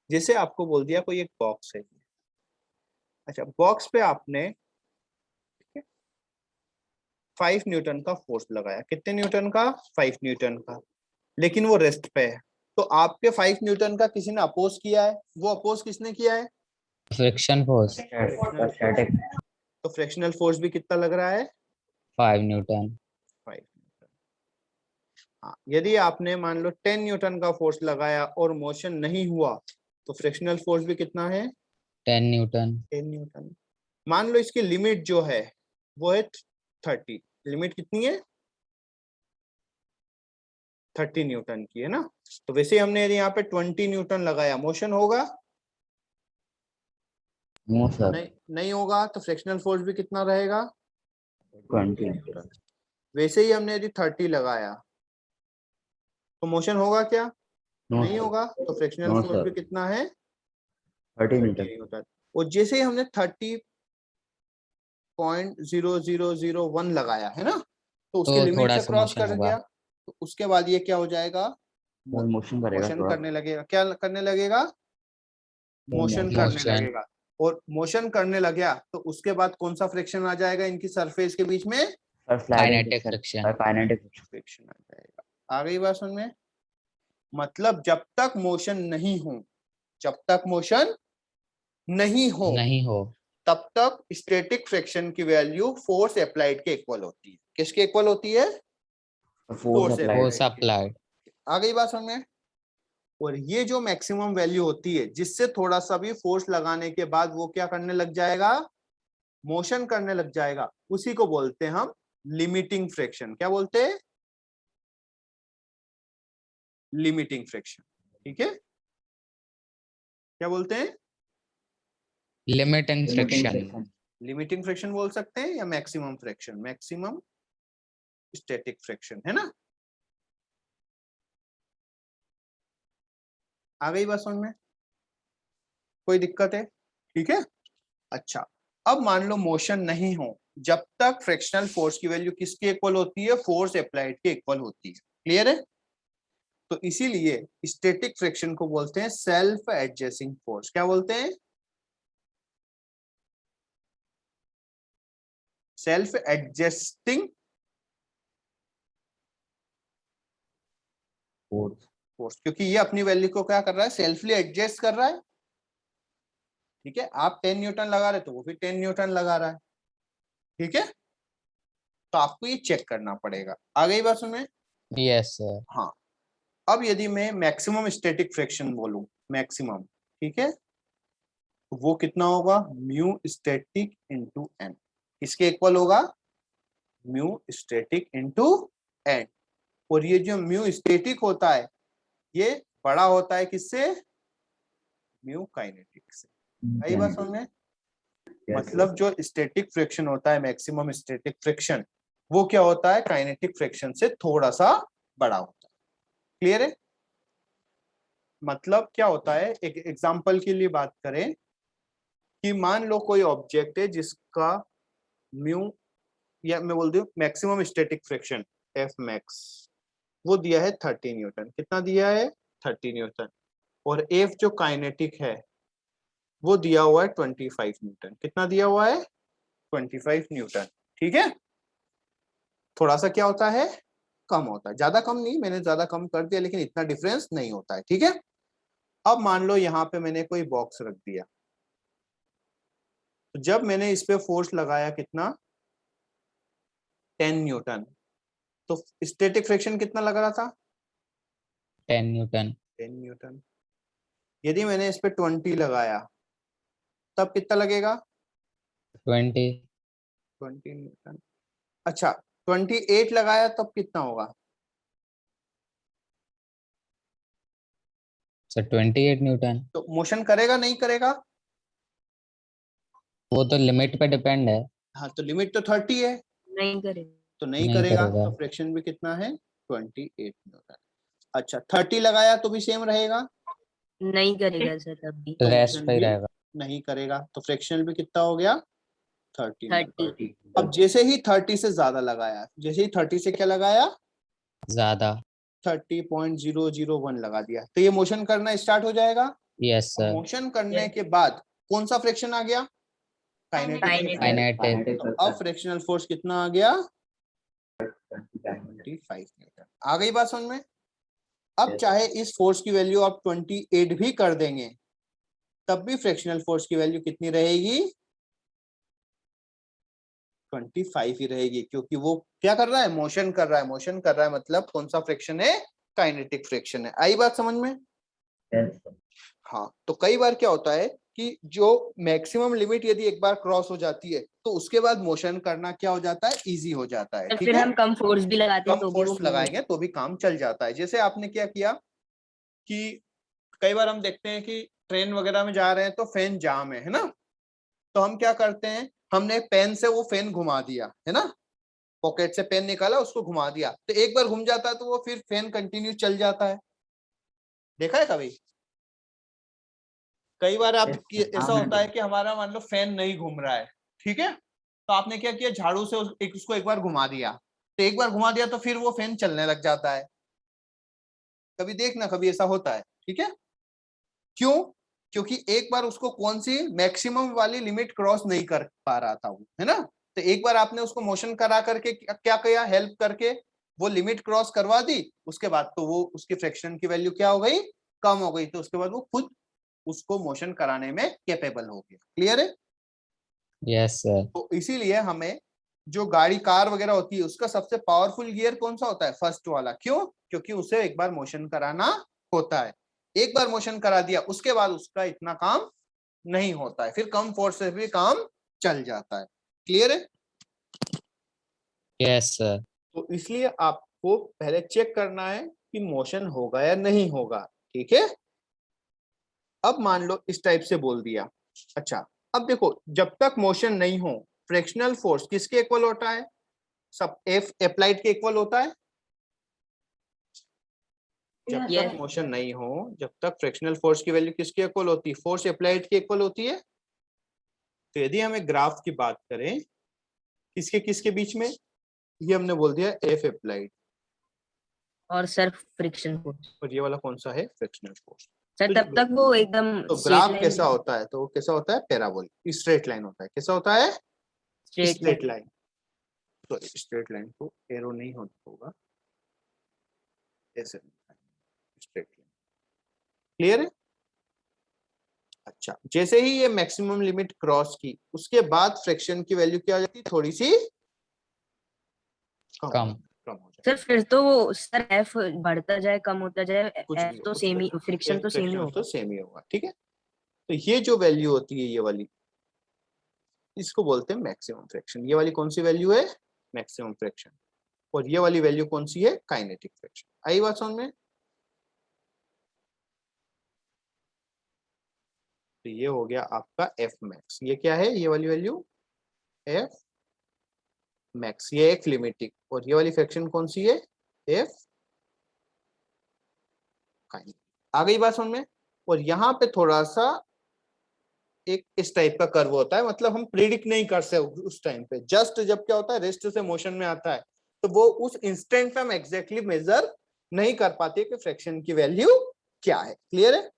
जैसे आपको बोल दिया कोई एक बॉक्स है। अच्छा, बॉक्स पे आपने 5 न्यूटन का फोर्स लगाया। कितने न्यूटन का? 5 न्यूटन का। लेकिन वो रेस्ट पे है, तो आपके 5 न्यूटन का किसी ने अपोज किया है। वो अपोज किसने किया है? Friction force static. तो फ्रैक्शनल फोर्स भी कितना लग रहा है? 5 न्यूटन। 5 न्यूटन। हाँ, यदि आपने मान लो 10 न्यूटन का फोर्स लगाया और मोशन नहीं हुआ, तो फ्रैक्शनल फोर्स भी कितना है? 10 न्यूटन। 10 न्यूटन। मान लो इसकी लिमिट जो है वो है 30। लिमिट कितनी है? 30 न्यूटन की, है ना। तो वैसे हमने यदि यहाँ पे 20 न्यूटन लगाया, मोशन होगा? No sir. नहीं होगा। तो फ्रैक्शनल फोर्स भी कितना रहेगा? 20 न्यूटन। वैसे ही हमने यदि 30 लगाया तो मोशन होगा क्या? नहीं होगा। तो फ्रैक्शनल फोर्स भी कितना है? 30 न्यूटन। और जैसे ही हमने 30.0001 लगाया, है ना, तो उसके तो लिमिट थोड़ा से सा क्रॉस मोशन कर होगा। गया। तो उसके बाद ये क्या हो जाएगा? मोशन करेगा मोशन थोड़ा। करने लगेगा। क्या करने लगेगा? मोशन करने मोशन। लगेगा। और मोशन करने लगा तो उसके बाद कौन सा फ्रिक्शन आ जाएगा इनकी सरफेस के बीच में? Kinetic friction. फ्रिक्शन आ जाएगा। आ गई बात समझ में? मतलब जब तक मोशन नहीं हो, जब तक मोशन नहीं हो नहीं हो। तब तक स्टैटिक फ्रिक्शन की वैल्यू फोर्स अप्लाइड के इक्वल होती है। किसके इक्वल होती है? Force force applied. अप्लाइड। आ गई बात समझ में? और ये जो मैक्सिमम वैल्यू होती है जिससे थोड़ा सा भी फोर्स लगाने के बाद वो क्या करने लग जाएगा? मोशन करने लग जाएगा, उसी को बोलते हैं हम लिमिटिंग फ्रिक्शन। क्या बोलते हैं? Limiting friction. ठीक है, क्या बोलते हैं? Limiting friction. लिमिटिंग फ्रिक्शन बोल सकते हैं या maximum friction, maximum static friction, है ना। आ गई बात समझ में? कोई दिक्कत है? ठीक है, अच्छा। अब मान लो मोशन नहीं हो, जब तक फ्रिक्शनल फोर्स की वैल्यू किसके इक्वल होती है, फोर्स अप्लाइड के इक्वल होती है। क्लियर है? तो इसीलिए स्टैटिक फ्रिक्शन को बोलते हैं सेल्फ एडजस्टिंग फोर्स। क्या बोलते हैं? Self adjusting force. फोर्स, क्योंकि ये अपनी वैल्यू को क्या कर रहा है, सेल्फली एडजस्ट कर रहा है। ठीक है, आप 10 न्यूटन लगा रहे तो वो भी 10 न्यूटन लगा रहा है। ठीक है, तो आपको ये चेक करना पड़ेगा। आ गई बात समझ में? Yes sir. हाँ, अब यदि मैं मैक्सिमम स्टैटिक फ्रिक्शन बोलूं, मैक्सिमम, ठीक है, तो वो कितना होगा, म्यू स्टैटिक इंटू एन। किसके इक्वल होगा, म्यू स्टैटिक इंटू एन। और ये जो म्यू स्टैटिक होता है ये बड़ा होता है किससे, म्यू काइनेटिक से। सही बात समझ में? मतलब जो स्टैटिक फ्रिक्शन होता है, मैक्सिमम स्टैटिक फ्रिक्शन, वो क्या होता है, काइनेटिक फ्रिक्शन से थोड़ा सा बड़ा होता है। क्लियर है? मतलब क्या होता है, एक एग्जांपल के लिए बात करें कि मान लो कोई ऑब्जेक्ट है जिसका म्यू, या मैं बोल दूं maximum static friction F max, वो दिया है 30 न्यूटन। कितना दिया है, 30 न्यूटन। और एफ जो काइनेटिक है वो दिया हुआ है 25 न्यूटन। कितना दिया हुआ है, 25 न्यूटन। ठीक है, थोड़ा सा क्या होता है, कम होता है, ज्यादा कम नहीं, मैंने ज्यादा कम कर दिया लेकिन इतना डिफरेंस नहीं होता है। ठीक है, अब मान लो यहाँ पे मैंने कोई बॉक्स रख दिया, तो जब मैंने इस पे फोर्स लगाया कितना, 10 न्यूटन, तो स्टैटिक फ्रिक्शन कितना लग रहा था, 10 न्यूटन। 10 न्यूटन। यदि मैंने इस पे 20 लगाया तब कितना लगेगा, 20। 20 न्यूटन। अच्छा, 28 लगाया तब कितना होगा, सर 28 न्यूटन। तो मोशन करेगा नहीं करेगा, वो तो लिमिट पे डिपेंड है। हाँ तो लिमिट तो 30 है, नहीं करेगा। तो नहीं नहीं करेगा, करेगा। तो फ्रिक्शन भी कितना है, 28 न्यूटन। अच्छा, 30 लगाया तो भी सेम रहेगा, नहीं करेगा सर तब भी। तो रेस्ट मोशन पे ही भी रहेगा। नहीं करेगा, तो फ्रिक्शन भी कितना हो गया, 30 न्यूटन। 30। अब जैसे ही 30 से ज्यादा लगाया, जैसे ही 30 से क्या लगाया, ज्यादा। 30.001 लगा दिया, तो ये मोशन करना स्टार्ट हो जाएगा। यस अब सर। मोशन करने के बाद कौन सा फ्रिक्शन आ गया, काइनेटिक। Kinetic। काइनेटिक। तो अब फ्रिक्शनल फोर्स कितना आ गया, 25 न्यूटन। आ गई बात समझ में? अब चाहे इस फोर्स की वैल्यू आप 28 भी कर देंगे तब भी फ्रिक्शनल फोर्स की वैल्यू कितनी रहेगी, 25 ही रहेगी, क्योंकि वो क्या कर रहा है, मोशन कर रहा है। मोशन कर रहा है मतलब कौन सा फ्रिक्शन है, काइनेटिक फ्रिक्शन है। आई बात समझ में? हाँ, तो कई बार क्या होता है कि जो मैक्सिमम लिमिट यदि एक बार क्रॉस हो जाती है तो उसके बाद मोशन करना क्या हो जाता है, इजी हो जाता है। तो ठीक फिर है, हम कम फोर्स भी लगाते हैं कम तो भी वो फोर्स लगाएंगे तो भी काम चल जाता है। जैसे आपने क्या किया कि कई बार हम देखते हैं कि ट्रेन वगैरह में जा रहे हैं तो फैन जाम है ना, तो हम क्या करते हैं, हमने पेन से वो फैन घुमा दिया है ना, पॉकेट से पेन निकाला उसको घुमा दिया, तो एक बार घूम जाता है तो वो फिर फैन कंटिन्यू चल जाता है। देखा है कभी? कई बार आप ऐसा होता है कि हमारा मान लो फैन नहीं घूम रहा है, ठीक है, तो आपने क्या किया, झाड़ू से उसको एक बार घुमा दिया, तो एक बार घुमा दिया तो फिर वो फैन चलने लग जाता है। कभी देखना, कभी ऐसा होता है। ठीक है, क्यों? क्योंकि एक बार उसको कौन सी मैक्सिमम वाली लिमिट क्रॉस नहीं कर पा रहा था वो, है ना, तो एक बार आपने उसको मोशन करा करके क्या किया, हेल्प करके वो लिमिट क्रॉस करवा दी, उसके बाद तो वो उसकी फ्रिक्शन की वैल्यू क्या हो गई, कम हो गई, तो उसके बाद वो खुद उसको मोशन कराने में कैपेबल हो गया। क्लियर है? Yes sir. तो इसीलिए हमें जो गाड़ी कार वगैरह होती है उसका सबसे पावरफुल गियर कौन सा होता है, फर्स्ट वाला। क्यों? क्योंकि उसे एक बार मोशन कराना होता है, एक बार मोशन करा दिया उसके बाद उसका इतना काम नहीं होता है, फिर कम फोर्स से भी काम चल जाता है। क्लियर है? Yes sir. तो इसलिए आपको पहले चेक करना है कि मोशन होगा या नहीं होगा। ठीक है, अब मान लो इस टाइप से बोल दिया। अच्छा, अब देखो, जब तक मोशन नहीं हो फ्रिक्शनल फोर्स किसके इक्वल होता है, सब एफ अप्लाइड के इक्वल होता है। जब Yes. तक मोशन नहीं हो, जब तक फ्रिक्शनल फोर्स की वैल्यू किसके इक्वल होती है, फोर्स अप्लाइड के इक्वल होती है। तो यदि हमें ग्राफ की बात करें किसके किसके बीच में, ये हमने बोल दिया एफ अप्लाइड, और सर फ्रिक्शन फोर्स। और ये वाला कौन सा है, फ्रिक्शनल फोर्स। सर तो तब तक वो एकदम तो स्ट्रेट ग्राफ लाइन, कैसा होता है, तो वो कैसा होता है, पैराबोलिक, स्ट्रेट लाइन होता है। कैसा होता है, स्ट्रेट स्ट्रेट लाइन। लाइन। तो स्ट्रेट लाइन को एरो नहीं होगा, ऐसे स्ट्रेट लाइन। क्लियर है। अच्छा, जैसे ही ये मैक्सिमम लिमिट क्रॉस की, उसके बाद फ्रैक्शन की वैल्यू क्या हो जाती है, थोड़ी सी कम। हो जाती सर फिर तो वो सर एफ बढ़ता जाए कम होता जाए, कुछ एफ भी तो हो, सेम ही, फ्रिक्शन तो सेम ही फ्रैक्शन होगा। तो सेम ही होगा। ठीक है, तो ये जो वैल्यू होती है, ये वाली, इसको बोलते हैं मैक्सिमम फ्रैक्शन। ये वाली कौन सी वैल्यू है, मैक्सिमम फ्रैक्शन। और ये वाली वैल्यू कौन सी है, काइनेटिक फ्रैक्शन। आई बात समझ में। तो ये हो गया आपका एफ मैक्स। ये क्या है, ये वाली वैल्यू एफ मैक्स, ये एक लिमिटिंग। और ये वाली फ्रैक्शन कौन सी है, एफ काइनेटिक। आ गई बात समझ में। और यहाँ पे थोड़ा सा एक इस टाइप का कर्व होता है, मतलब हम प्रिडिक्ट नहीं कर सकते उस टाइम पे। जस्ट जब क्या होता है, रेस्ट से मोशन में आता है, तो वो उस इंस्टेंट पे हम एग्जैक्टली मेजर नहीं कर पाते कि फ्रैक्शन की वैल्यू क्या है। क्लियर है।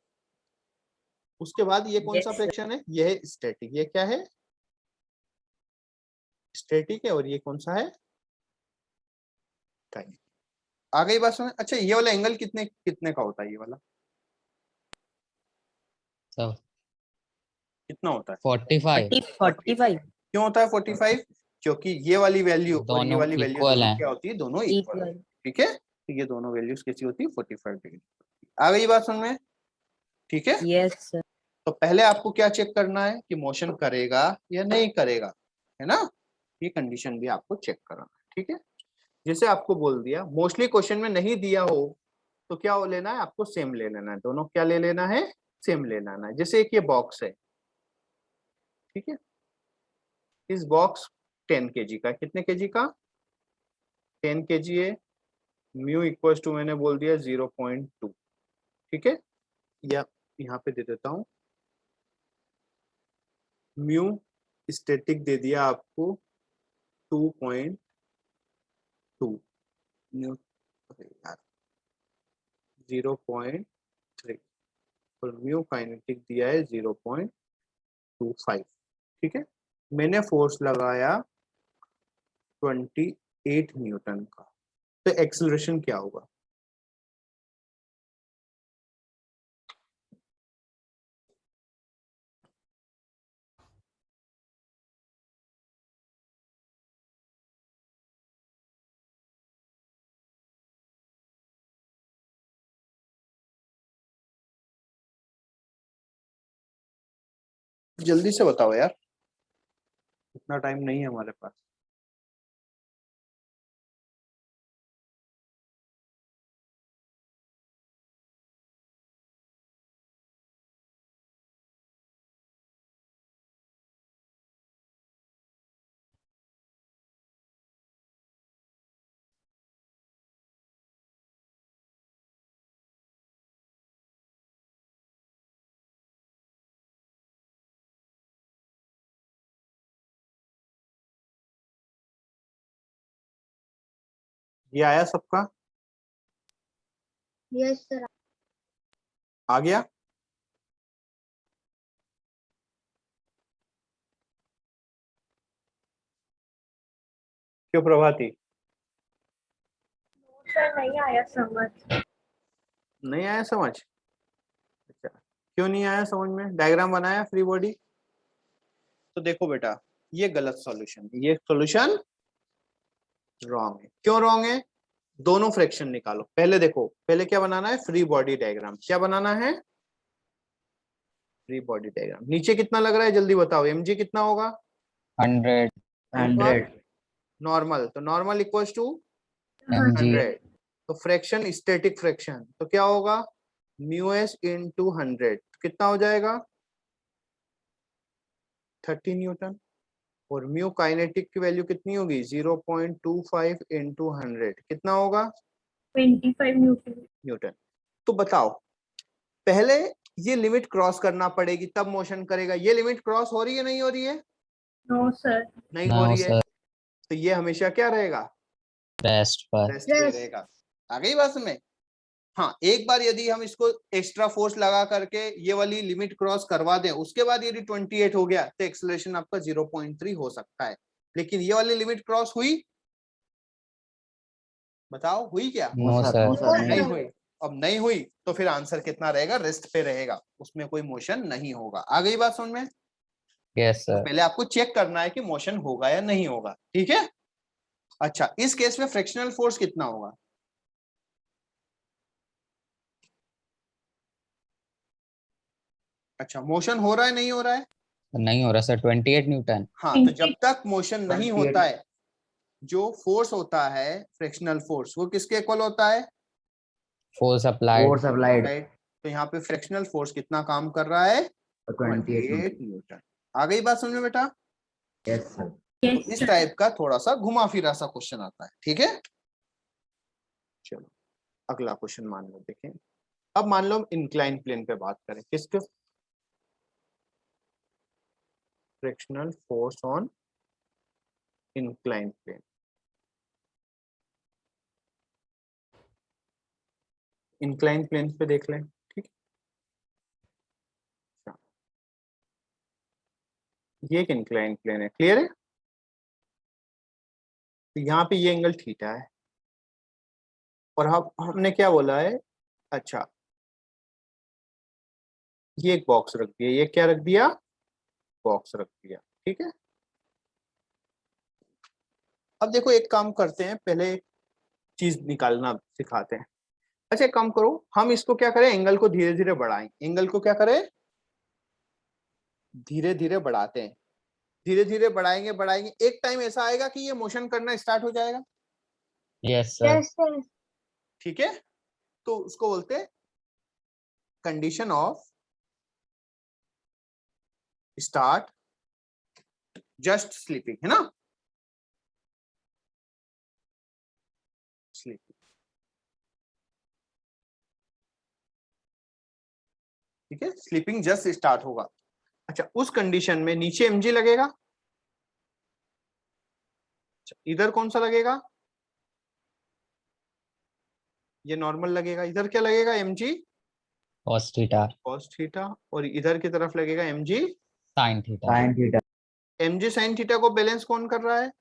उसके बाद ये कौन सा Yes, sir. फ्रैक्शन है, ये है स्टैटिक। ये क्या है, स्टैटिक है। और ये कौन सा है, काइनेटिक। आ गई बात समझ। अच्छा, ये वाला एंगल कितने कितने का होता है, ये वाला So कितना होता है, 45 45 क्यों होता है 45, क्योंकि ये वाली वैल्यू और ये दोनों वाली वैल्यू equal दोनों हैं। क्या होती है, दोनों इक्वल। इक्वल। ठीक है, तो ये दोनों वैल्यूज कैसी होती है, 45 डिग्री। आ गई बात समझ में। ठीक है, यस सर। तो पहले आपको क्या चेक करना है कि मोशन करेगा या नहीं करेगा, है ना। ये कंडीशन भी आपको चेक करना है। ठीक है, जैसे आपको बोल दिया, मोस्टली क्वेश्चन में नहीं दिया हो तो क्या हो लेना है, आपको सेम ले लेना है। दोनों क्या ले लेना है, सेम ले लेना है। जैसे एक ये बॉक्स है, ठीक है, इस बॉक्स 10 kg का, कितने kg का, 10 kg है। म्यू इक्वल टू मैंने बोल दिया 0.2। ठीक है, या यहाँ पे दे देता हूँ, म्यू स्टैटिक दे दिया आपको 2.2, म्यू 0.3, और म्यू काइनेटिक दिया है 0.25। ठीक है, मैंने फोर्स लगाया 28 न्यूटन का, तो एक्सेलरेशन क्या होगा, जल्दी से बताओ यार, इतना टाइम नहीं है हमारे पास। ये आया सबका, यस सर। आ गया। क्यों प्रभाती, सर नहीं आया समझ। नहीं आया समझ। अच्छा, क्यों नहीं आया समझ में, डायग्राम बनाया फ्री बॉडी। तो देखो बेटा, ये गलत सॉल्यूशन, ये सॉल्यूशन रॉन्ग है। क्यों रॉन्ग है, दोनों फ्रैक्शन निकालो। पहले देखो, पहले क्या बनाना है, फ्री बॉडी डायग्राम। क्या बनाना है, फ्री बॉडी डायग्राम। नीचे कितना लग रहा है, जल्दी बताओ, mg कितना होगा, 100 नॉर्मल, तो नॉर्मल इक्वल्स टू mg 100। तो फ्रैक्शन, स्टैटिक फ्रैक्शन, तो क्या होगा, म्यू एस इंटू 100, कितना हो जाएगा, 30 न्यूटन। और म्यू काइनेटिक की वैल्यू कितनी होगी, 0.25 इंटू 100, कितना होगा, 25 न्यूटन। न्यूटन। तो बताओ, पहले ये लिमिट क्रॉस करना पड़ेगी तब मोशन करेगा। ये लिमिट क्रॉस हो रही है नहीं हो रही है? No sir. नहीं हो नो रही है, सर, तो ये हमेशा क्या रहेगा? रेस्ट पर। रेस्ट पे रहेगा। आ गई बात में? हाँ, एक बार यदि हम इसको एक्स्ट्रा फोर्स लगा करके ये वाली लिमिट क्रॉस करवा दें, उसके बाद यदि 28 हो गया तो एक्सेलरेशन आपका 0.3 हो सकता है। लेकिन ये वाली लिमिट क्रॉस हुई? बताओ हुई क्या? No sir. नहीं हुई। अब नहीं हुई तो फिर आंसर कितना रहेगा? रेस्ट पे रहेगा, उसमें कोई मोशन नहीं होगा। आ गई बात समझ में? यस तो सर। पहले आपको चेक करना है कि मोशन होगा या नहीं होगा, ठीक है? अच्छा, इस केस में फ्रिक्शनल फोर्स कितना होगा? अच्छा, मोशन हो रहा है नहीं हो रहा है? नहीं हो रहा सर, 28 न्यूटन। हाँ, तो जब तक मोशन नहीं होता है, जो फोर्स होता है फ्रिक्शनल फोर्स, वो किसके इक्वल होता है? Force applied. राइट। तो यहाँ पे फ्रिक्शनल फोर्स कितना काम कर रहा है? 28 न्यूटन। आ गई बात समझ में बेटा? यस तो इस सर। टाइप का थोड़ा सा घुमा फिरा सा क्वेश्चन आता है, ठीक है? चलो अगला क्वेश्चन मान लो, देखें। अब मान लो हम इंक्लाइन प्लेन पे बात करें, किसके? Frictional force on incline plane. Incline plane पे देख लें, ठीक है? ये एक इंक्लाइन प्लेन है, क्लियर है? तो यहाँ पे ये एंगल थीटा है, और हमने क्या बोला है? अच्छा, ये एक बॉक्स रख दिया, ये क्या रख दिया? बॉक्स रख दिया, ठीक है? अब देखो, एक काम करते हैं, पहले चीज निकालना सिखाते हैं। अच्छा, एक काम करो, हम इसको क्या करें, एंगल को धीरे धीरे बढ़ाएं। एंगल को क्या करें? धीरे धीरे बढ़ाते हैं। धीरे धीरे बढ़ाएंगे बढ़ाएंगे, एक टाइम ऐसा आएगा कि ये मोशन करना स्टार्ट हो जाएगा, यस सर। ठीक है? तो उसको बोलते हैं condition of start just sleeping, है ना? स्लीपिंग, ठीक है? स्लीपिंग जस्ट स्टार्ट होगा। अच्छा, उस कंडीशन में नीचे mg लगेगा। अच्छा, इधर कौन सा लगेगा? ये नॉर्मल लगेगा। इधर क्या लगेगा? mg cos theta. cos थीटा। और इधर की तरफ लगेगा mg sine theta. mg sin theta को बैलेंस कौन कर रहा है?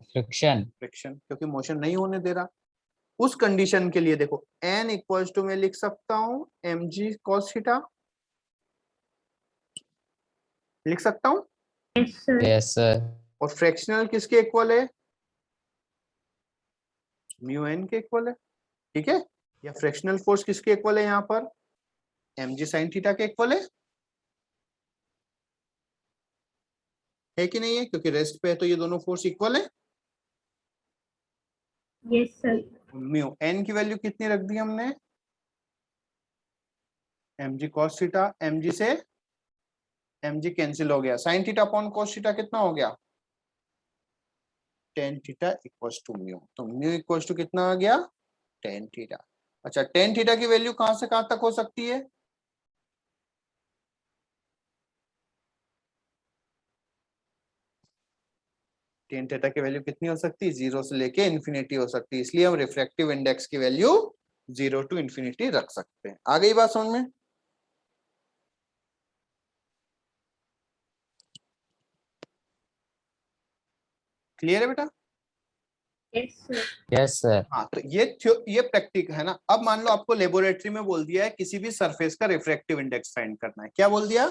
फ्रिक्शन। फ्रिक्शन, क्योंकि मोशन नहीं होने दे रहा। उस कंडीशन के लिए देखो, n इक्वल्स टू मैं लिख सकता हूं mg cos थीटा, लिख सकता हूं। Yes sir. Yes sir. और फ्रैक्शनल किसके इक्वल है? म्यू एन के इक्वल है, ठीक है? या फ्रैक्शनल फोर्स किसके इक्वल है यहाँ पर? mg sin थीटा के इक्वल है कि नहीं है? क्योंकि रेस्ट पे है तो ये दोनों फोर्स इक्वल है। Yes sir. म्यू एन की वैल्यू कितनी रख दी हमने? mg cos थीटा, mg से mg कैंसिल हो गया, sin theta upon cos theta कितना हो गया? tan theta equals to mu. तो म्यू इक्वल्स टू कितना आ गया? tan theta. अच्छा, tan थीटा की वैल्यू कहां से कहां तक हो सकती है? tan थीटा की वैल्यू कितनी हो सकती है? 0 से लेके इन्फिनिटी हो सकती है। इसलिए हम रिफ्रैक्टिव इंडेक्स की वैल्यू 0 टू इन्फिनिटी रख सकते हैं। आ गई बात समझ में? क्लियर है बेटा? Yes sir. Yes sir. हाँ, तो ये प्रैक्टिक है ना। अब मान लो आपको लेबोरेटरी में बोल दिया है किसी भी सरफेस का रिफ्रैक्टिव इंडेक्स फाइंड करना है। क्या बोल दिया?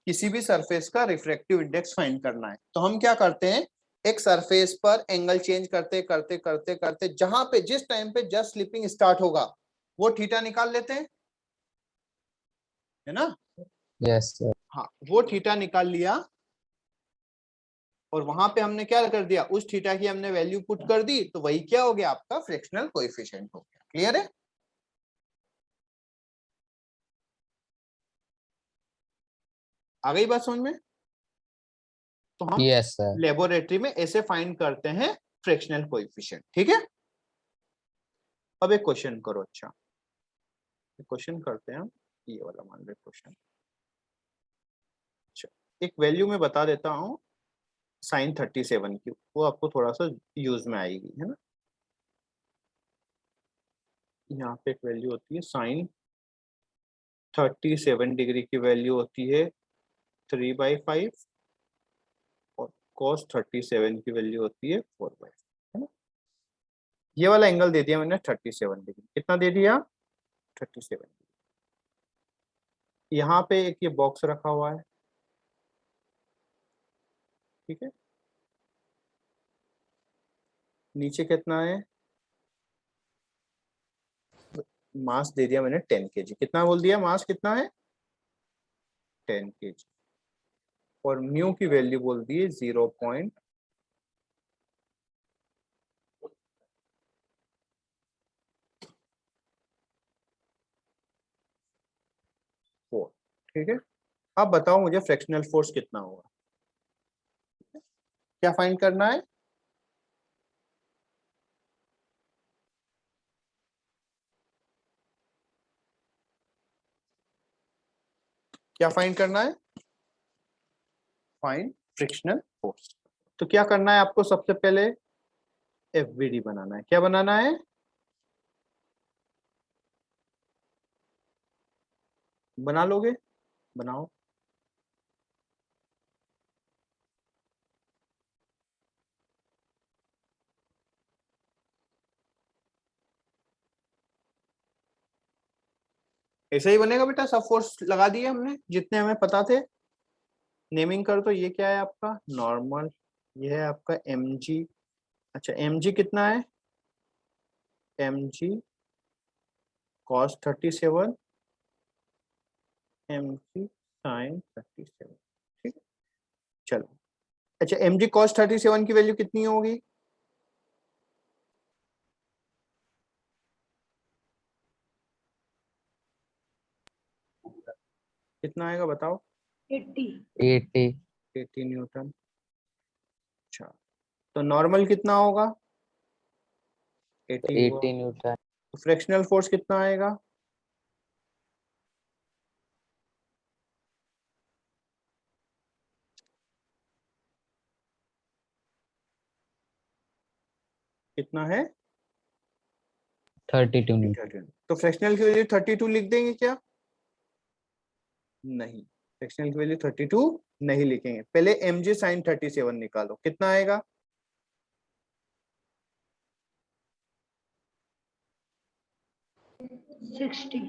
किसी भी सरफेस का रिफ्रैक्टिव इंडेक्स फाइंड करना है। तो हम क्या करते हैं, एक सरफेस पर एंगल चेंज करते करते करते करते जहां पे जिस टाइम पे जस्ट स्लिपिंग स्टार्ट होगा वो थीटा निकाल लेते हैं, है ना? Yes sir. हाँ, वो थीटा निकाल लिया, और वहां पे हमने क्या कर दिया, उस थीटा की हमने वैल्यू पुट कर दी, तो वही क्या हो गया? आपका फ्रिक्शनल कोएफिशिएंट हो गया। क्लियर है? आ गई बात समझ में? तो हम यस सर। लेबोरेटरी में ऐसे फाइंड करते हैं फ्रिक्शनल कोएफिशिएंट, ठीक है? अब एक क्वेश्चन करो। अच्छा, क्वेश्चन करते हैं हम, ये वाला मान लो क्वेश्चन। अच्छा, एक वैल्यू में बता देता हूँ sin 37 की, वो आपको थोड़ा सा यूज में आएगी, है ना। यहाँ पे एक वैल्यू होती है sin 37 डिग्री की वैल्यू होती है 3/5 और cos 37 की वैल्यू होती है 4/5, है ना। ये वाला एंगल दे दिया मैंने 37 डिग्री। कितना दे दिया? 37 डिग्री। यहाँ पे एक ये बॉक्स रखा हुआ है, ठीक है। नीचे कितना है? मास दे दिया मैंने 10 kg। कितना बोल दिया? मास कितना है? 10 kg। और म्यू की वैल्यू बोल दी है 0.4, ठीक है। अब बताओ मुझे फ्रैक्शनल फोर्स कितना होगा, क्या फाइंड करना है? क्या फाइंड करना है? Find frictional force. तो क्या करना है आपको? सबसे पहले एफवीडी बनाना है। क्या बनाना है? बना लोगे? बनाओ। ऐसे ही बनेगा बेटा, सब फोर्स लगा दिए हमने जितने हमें पता थे। नेमिंग कर दो। ये क्या है आपका? नॉर्मल। ये है आपका mg। अच्छा, mg कितना है? mg cos 37, mg sin 37, ठीक है। चलो, अच्छा mg cos 37 की वैल्यू कितनी होगी? कितना आएगा बताओ? 80। 80 न्यूटन। अच्छा, तो नॉर्मल कितना होगा? 80 हुआ। 80 न्यूटन। तो फ्रैक्शनल फोर्स कितना आएगा? कितना है? 32 न्यूटन। 32। तो फ्रैक्शनल की वैल्यू 32 लिख देंगे क्या? नहीं, फ्रैक्शनल की वैल्यू 32 नहीं लिखेंगे। पहले mg sin 37 निकालो, कितना आएगा? 60।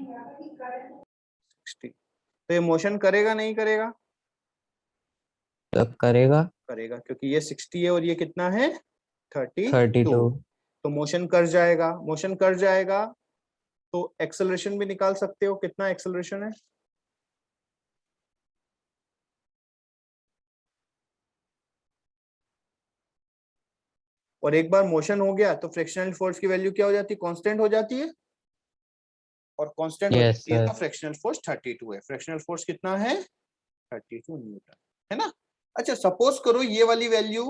60। तो ये मोशन करेगा नहीं करेगा? तब करेगा करेगा, क्योंकि ये 60 है और ये कितना है? 32। 32। तो मोशन कर जाएगा। मोशन कर जाएगा तो एक्सेलरेशन भी निकाल सकते हो। कितना एक्सेलरेशन है? और एक बार मोशन हो गया तो फ्रिक्शनल फोर्स की वैल्यू क्या हो जाती है? कांस्टेंट हो जाती है। और कांस्टेंट हो यस जाती है सर। तो फ्रिक्शनल फोर्स 32 है। फ्रिक्शनल फोर्स कितना है? 32 न्यूटन, है ना। अच्छा, सपोज करो ये वाली वैल्यू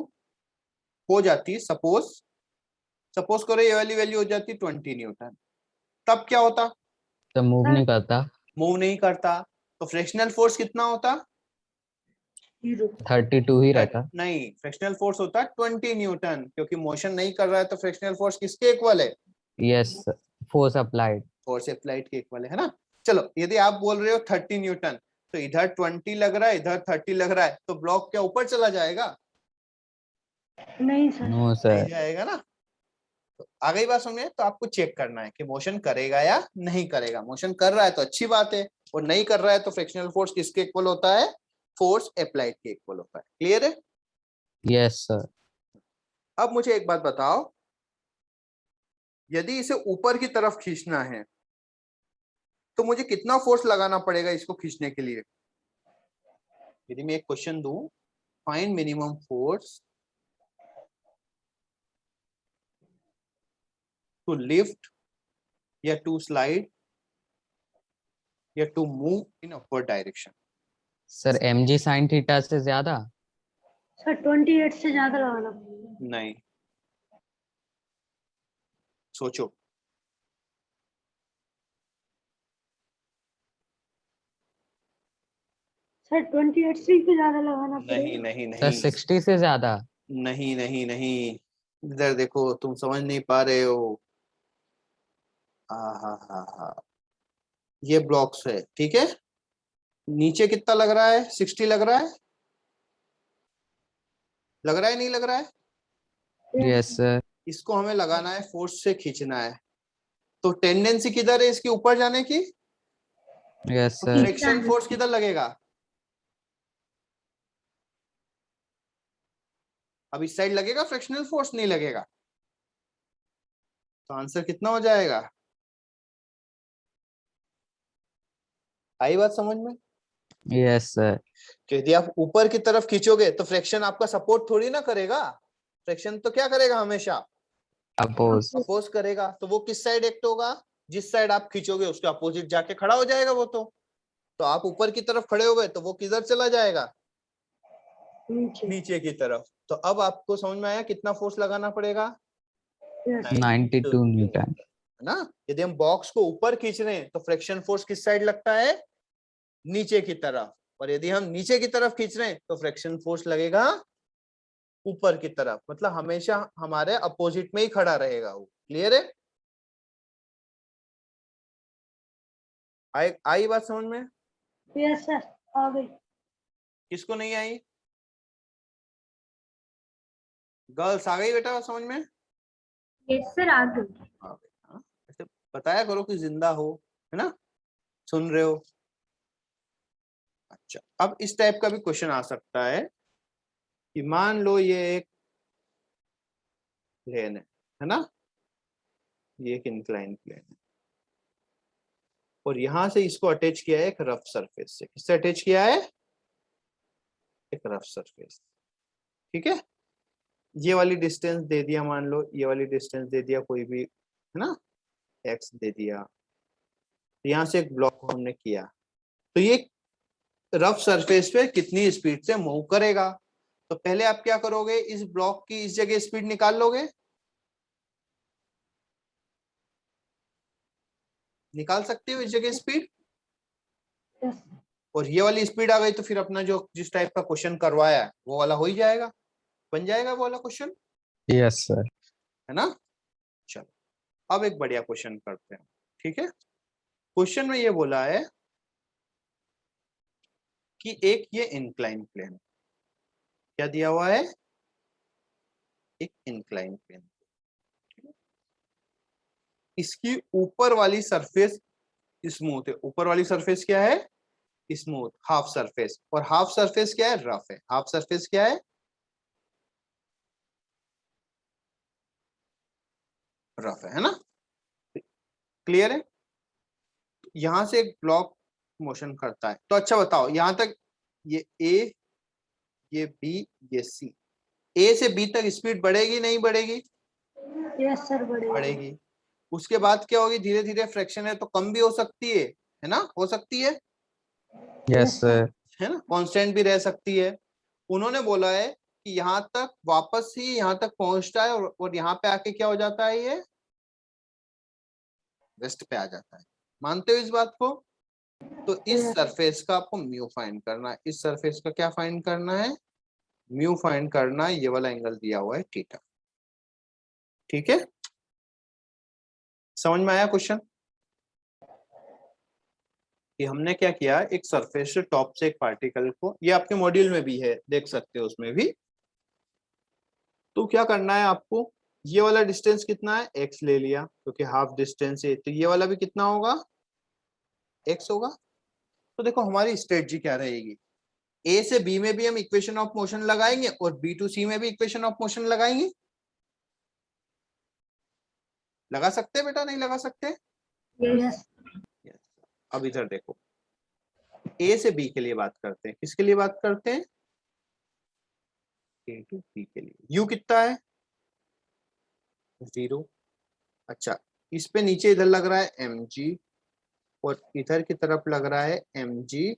हो जाती, सपोज करो ये वाली वैल्यू हो जाती 20 न्यूटन, तब क्या होता? तो मूव सर नहीं करता। मूव नहीं करता। तो फ्रिक्शनल फोर्स कितना होता? 0। 32 ही रहता। नहीं, फ्रिक्शनल फोर्स होता 20 न्यूटन, क्योंकि मोशन नहीं कर रहा है। तो फ्रिक्शनल फोर्स किसके इक्वल है? Yes, force applied. Force applied के इक्वल है ना। चलो, यदि आप बोल रहे हो 30 न्यूटन, तो इधर 20 लग रहा है, इधर 30 लग रहा है, तो ब्लॉक क्या ऊपर चला जाएगा? नहीं सर। नो नहीं सर। जाएगा ना। तो आ गई बात समझे? तो आपको चेक करना है कि मोशन करेगा या नहीं करेगा। मोशन कर रहा है तो अच्छी बात है, और नहीं कर रहा है तो फ्रिक्शनल फोर्स किसके इक्वल होता है? फोर्स अप्लाइड के इक्वल होता है। क्लियर है? Yes sir. अब मुझे एक बात बताओ, यदि इसे ऊपर की तरफ खींचना है तो मुझे कितना फोर्स लगाना पड़ेगा इसको खींचने के लिए? यदि मैं एक क्वेश्चन दूं, find minimum force to lift या टू स्लाइड या to move in upward direction. Sir mg sin theta से ज्यादा। सर 28 से ज्यादा लगाना। नहीं, सोचो। सर 28 से ज्यादा लगाना नहीं नहीं सर नहीं 60 से ज्यादा। नहीं नहीं नहीं, इधर देखो, तुम समझ नहीं पा रहे हो। हा, ये ब्लॉक्स है, ठीक है। नीचे कितना लग रहा है? 60 लग रहा है, लग रहा है नहीं लग रहा है? Yes sir. इसको हमें लगाना है, फोर्स से खींचना है। तो टेंडेंसी किधर है इसके ऊपर जाने की? यस तो सर। फ्रिक्शन फोर्स किधर लगेगा? अब इस साइड लगेगा फ्रिक्शनल फोर्स, नहीं लगेगा। तो आंसर कितना हो जाएगा? आई बात समझ में? Yes sir. कि यदि आप ऊपर की तरफ खींचोगे तो फ्रिक्शन आपका सपोर्ट थोड़ी ना करेगा। फ्रिक्शन तो क्या करेगा? हमेशा अपोज। अपोज करेगा। तो वो किस साइड एक्ट होगा? जिस साइड आप खींचोगे उसके अपोजिट जाके खड़ा हो जाएगा वो। तो आप ऊपर की तरफ खड़े हो गए तो वो किधर चला जाएगा? नीचे की तरफ। तो अब आपको समझ में आया कितना फोर्स लगाना पड़ेगा? 92 न्यूटन। है ना। यदि हम बॉक्स को ऊपर खींच रहे हैं तो फ्रिक्शन फोर्स किस साइड लगता है? नीचे की तरफ। और यदि हम नीचे की तरफ खींच रहे हैं तो फ्रिक्शन फोर्स लगेगा ऊपर की तरफ। मतलब हमेशा हमारे अपोजिट में ही खड़ा रहेगा वो। क्लियर है? आई बात समझ में? यस सर, आ गई। किसको नहीं आई? गर्ल्स आ गई बेटा समझ में? यस सर, आ गई। हाँ, ऐसे बताया करो कि जिंदा हो, है ना, सुन रहे हो। अच्छा, अब इस टाइप का भी क्वेश्चन आ सकता है कि मान लो ये एक प्लेन है ना, ये एक इंक्लाइन प्लेन है और यहां से इसको अटैच किया है एक रफ सरफेस से। किससे अटैच किया है? एक रफ सरफेस। ठीक है। ये वाली डिस्टेंस दे दिया, मान लो ये वाली डिस्टेंस दे दिया कोई भी, है ना, एक्स दे दिया। तो यहाँ से एक ब्लॉक को हमने किया, तो ये रफ सरफेस पे कितनी स्पीड से मूव करेगा। तो पहले आप क्या करोगे? इस ब्लॉक की इस जगह स्पीड निकाल लोगे, निकाल सकते हो इस जगह स्पीड। यस और ये वाली स्पीड आ गई तो फिर अपना जो जिस टाइप का क्वेश्चन करवाया है वो वाला हो ही जाएगा, बन जाएगा वो वाला क्वेश्चन, यस सर। है ना। चलो अब एक बढ़िया क्वेश्चन करते हैं। ठीक है। क्वेश्चन में ये बोला है कि एक ये इंक्लाइन प्लेन, क्या दिया हुआ है? एक इंक्लाइन प्लेन। इसकी ऊपर वाली सरफेस स्मूथ है। ऊपर वाली सरफेस क्या है? Smooth, half surface. और हाफ सरफेस क्या है? रफ है। हाफ सरफेस क्या है? रफ है ना। क्लियर है? यहां से एक ब्लॉक मोशन करता है। तो अच्छा बताओ, यहां तक ये ए, ये बी, ये सी, ए से बी तक स्पीड बढ़ेगी नहीं बढ़ेगी? सर, बढ़ेगी। उसके बाद क्या होगी? धीरे धीरे फ्रैक्शन है तो कम भी हो सकती है ना, हो सकती है यस सर। है ना, कांस्टेंट भी रह सकती है। उन्होंने बोला है कि यहाँ तक वापस ही यहाँ तक पहुंचता है और यहाँ पे आके क्या हो जाता है? ये रेस्ट पे आ जाता है। मानते हो इस बात को? तो इस सरफेस का आपको म्यू फाइंड करना है। इस सरफेस का क्या फाइंड करना है? म्यू फाइंड करना है। ये वाला एंगल दिया हुआ है थीटा। ठीक है, समझ में आया क्वेश्चन? कि हमने क्या किया, एक सरफेस से टॉप से एक पार्टिकल को, ये आपके मॉड्यूल में भी है, देख सकते हो उसमें भी। तो क्या करना है आपको? ये वाला डिस्टेंस कितना है? x ले लिया क्योंकि हाफ डिस्टेंस है। तो ये वाला भी कितना होगा? x होगा। तो देखो हमारी स्ट्रेटजी क्या रहेगी, a से b में भी हम इक्वेशन ऑफ मोशन लगाएंगे और b टू c में भी इक्वेशन ऑफ मोशन लगाएंगे। लगा सकते हैं बेटा, नहीं लगा सकते? यस अब इधर देखो, a से b के लिए बात करते हैं। किसके लिए बात करते हैं? a टू b के लिए। u कितना है? 0। अच्छा, इस पे नीचे इधर लग रहा है mg और इधर की तरफ लग रहा है mg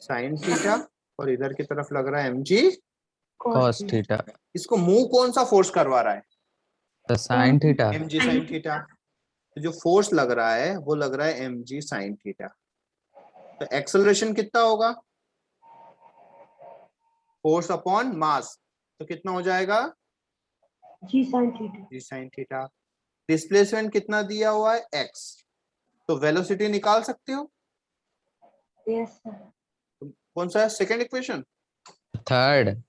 साइन थीटा और इधर की तरफ लग रहा है mg कॉस थीटा। इसको मूव कौन सा फोर्स करवा रहा है? तो sine theta. mg sine theta. तो जो फोर्स लग रहा है वो लग रहा है mg साइन थीटा। तो एक्सेलरेशन कितना होगा? फोर्स अपॉन मास, तो कितना हो जाएगा जी साइन थीटा। जी साइन थीटा। डिस्प्लेसमेंट कितना दिया हुआ है x, तो वेलोसिटी निकाल सकते हो। Yes sir. तो कौन सा है सेकंड इक्वेशन? थर्ड।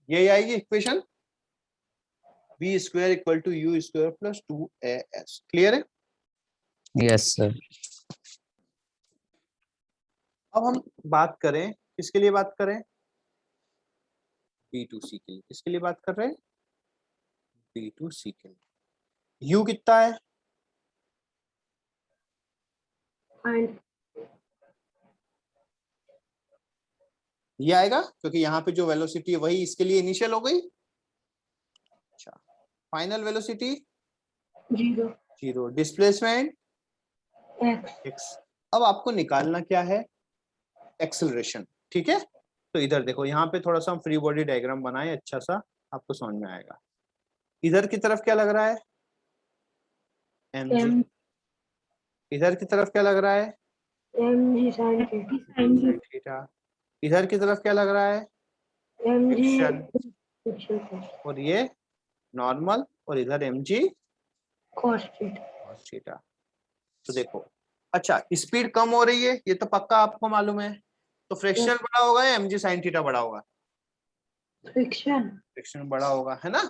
यही आएगी equation, v square equal to u square plus 2as। Clear है? Yes sir. अब हम बात करें, किसके लिए बात करें? B2C के लिए। किसके लिए बात कर रहे हैं? B2C के लिए। u कितना है? फाइंड ये आएगा क्योंकि यहाँ पे जो वेलोसिटी है वही इसके लिए इनिशियल हो गई। अच्छा, final velocity 0 0, displacement x x। अब आपको निकालना क्या है? एक्सेलरेशन। ठीक है, तो इधर देखो, यहाँ पे थोड़ा सा हम फ्री बॉडी डायग्राम बनाए, अच्छा सा आपको समझ में आएगा। इधर की तरफ क्या लग रहा है? mg। m इधर की तरफ क्या लग रहा है? m जी साइन थीटा। sin theta. इधर की तरफ क्या लग रहा है? m जी फ्रिक्शन। फ्रिक्शन और ये नॉर्मल, और इधर mg cos theta. cos theta. तो देखो, अच्छा स्पीड कम हो रही है, ये तो पक्का आपको मालूम है, तो फ्रिक्शन Yes. बड़ा होगा या mg sin थीटा बड़ा होगा? फ्रिक्शन फ्रिक्शन बड़ा होगा, है ना?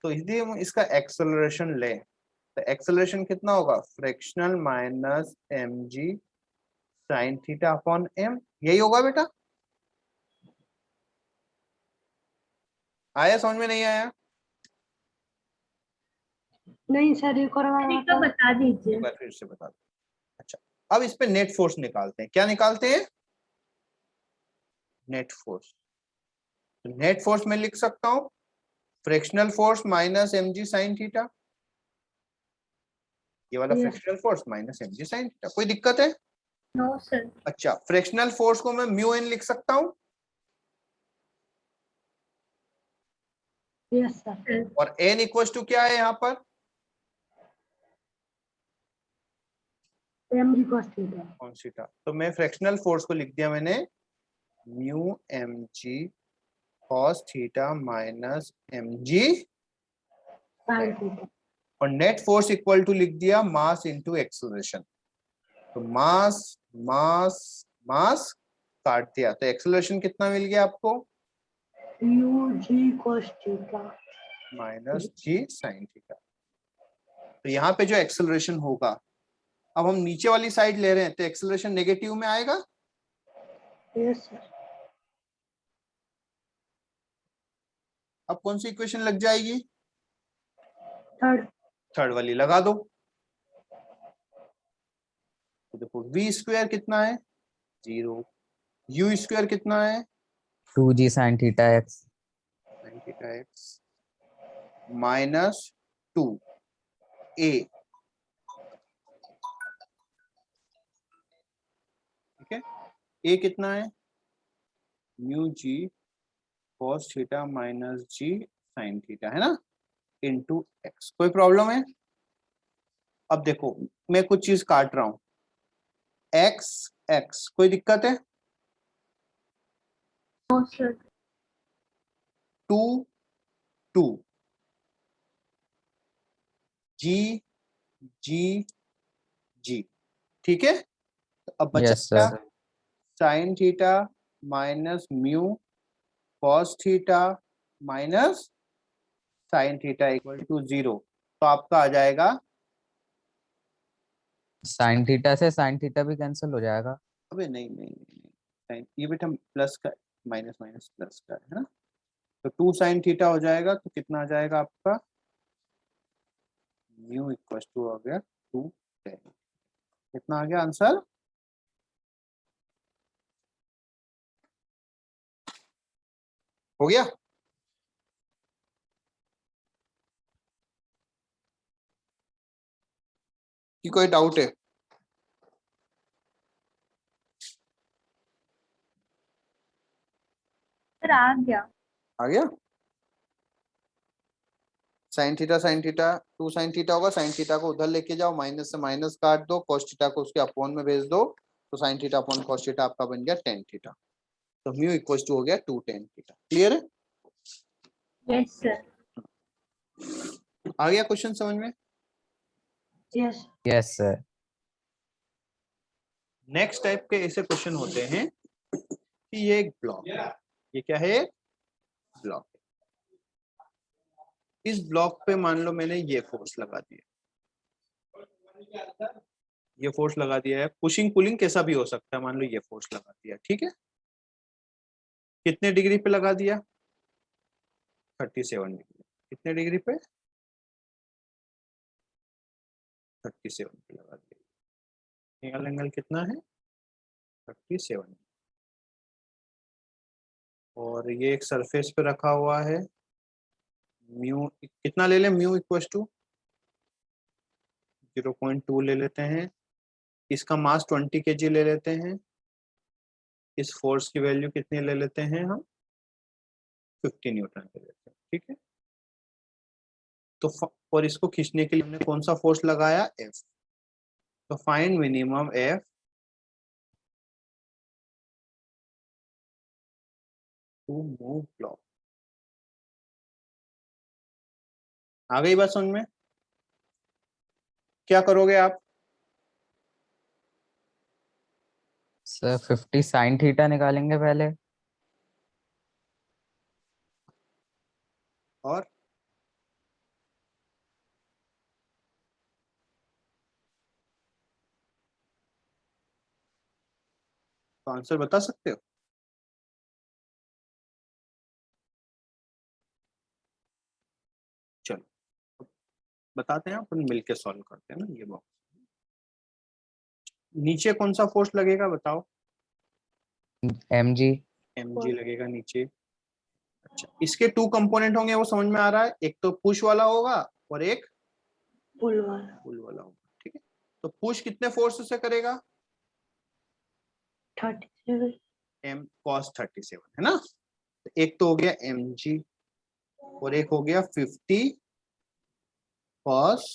तो इसलिए हम इसका एक्सेलरेशन ले, तो एक्सेलरेशन कितना होगा? Frictional minus mg sin theta upon m। यही होगा बेटा? आया समझ में? नहीं आया? नहीं सर, एक और बार तो बता एक दीजिए। बार फिर से बता दो। अच्छा, अब इस पे नेट फोर्स निकालते हैं। क्या निकालते हैं? Net force. तो नेट फोर्स में लिख सकता हूं frictional force minus mg sin theta. ये वाला Yes. Frictional force minus mg sin theta. कोई दिक्कत है? No sir. अच्छा, फ्रिक्शनल फोर्स को मैं म्यू एन लिख सकता हूं, यस सर। और एन इक्वल टू क्या है यहाँ पर? m G cos theta. कौन थीटा। तो मैं फ्रिक्शनल फोर्स को लिख दिया मैंने mu mg cos theta minus mg, sine theta. और नेट फोर्स इक्वल टू लिख दिया मास इनटू एक्सेलरेशन। तो मास मास मास काट दिया, तो एक्सेलरेशन कितना मिल गया आपको? u जी कॉस थीटा। माइनस जी साइन थीटा। तो यहाँ पे जो एक्सेलरेशन होगा, अब हम नीचे वाली साइड ले रहे हैं, तो एक्सेलरेशन नेगेटिव में आएगा। Yes sir. अब कौन सी इक्वेशन लग जाएगी? थर्ड। थर्ड वाली लगा दो। तो देखो v स्क्वायर कितना है? 0। u स्क्वायर कितना है? 2g sin theta x। sin theta x minus 2 a। ठीक है, a कितना है? Mu G cos theta minus जी sin थीटा, है ना, इनटू x। कोई प्रॉब्लम है? अब देखो, मैं कुछ चीज काट रहा हूं, x x, कोई दिक्कत है? No sir. 2 2 g g g। ठीक है, तो अब बचा यस क्या? Sir. Sine theta minus mu cos theta minus sine theta equal to 0। तो आपका आ जाएगा, sin theta से sin theta भी कैंसिल हो जाएगा। अबे नहीं नहीं नहीं नहीं, साइन ये बेटा प्लस का, माइनस माइनस प्लस का है ना, तो 2 साइन थीटा हो जाएगा। तो कितना आ जाएगा आपका? म्यू इक्वल टू हो गया 2 tan। कितना आ गया आंसर? हो गया? कि कोई डाउट है? सर आ गया। आ गया? साइन थीटा 2 साइन थीटा होगा, साइन थीटा को उधर लेके जाओ, माइनस से माइनस काट दो, cos थीटा को उसके अपॉन में भेज दो, तो sine theta upon cos theta आपका बन गया tan थीटा। तो म्यू इक्वल टू हो गया 2 tan थीटा। क्लियर है? Yes sir. आ गया क्वेश्चन समझ में? Yes. Yes sir. Next type के ऐसे क्वेश्चन होते हैं कि ये एक ब्लॉक है, ये क्या है? ब्लॉक। इस ब्लॉक पे मान लो मैंने ये फोर्स लगा दिया, ये फोर्स लगा दिया है, पुशिंग पुलिंग कैसा भी हो सकता है, मान लो ये फोर्स लगा दिया, ठीक है? कितने डिग्री पे लगा दिया? 37 डिग्री। कितने डिग्री पे? 37 पे लगा दिया। एंगल एंगल कितना है? 37। और ये एक सरफेस पे रखा हुआ है, म्यू कितना ले लें? म्यू इक्वल टू 0.2 ले लेते हैं, इसका मास 20 kg ले लेते हैं, इस फोर्स की वैल्यू कितनी ले लेते हैं हम? 50 न्यूटन ले लेते हैं, ठीक है? तो और इसको खींचने के लिए हमने कौन सा फोर्स लगाया? F। तो find minimum F to move block. आ गई बात समझ में? क्या करोगे आप? सर 50 साइन थीटा निकालेंगे पहले। और तो आंसर बता सकते हो? चलो बताते हैं, अपन मिलके सॉल्व करते हैं ना ये बॉक्स। नीचे कौन सा फोर्स लगेगा बताओ? mg। mg लगेगा नीचे। अच्छा, इसके 2 कंपोनेंट होंगे, वो समझ में आ रहा है, एक तो पुश वाला होगा और एक पुल वाला। पुल वाला होगा, ठीक है? तो पुश कितने फोर्स से करेगा? 37। m cos 37 है ना? तो एक तो हो गया mg और एक हो गया 50 cos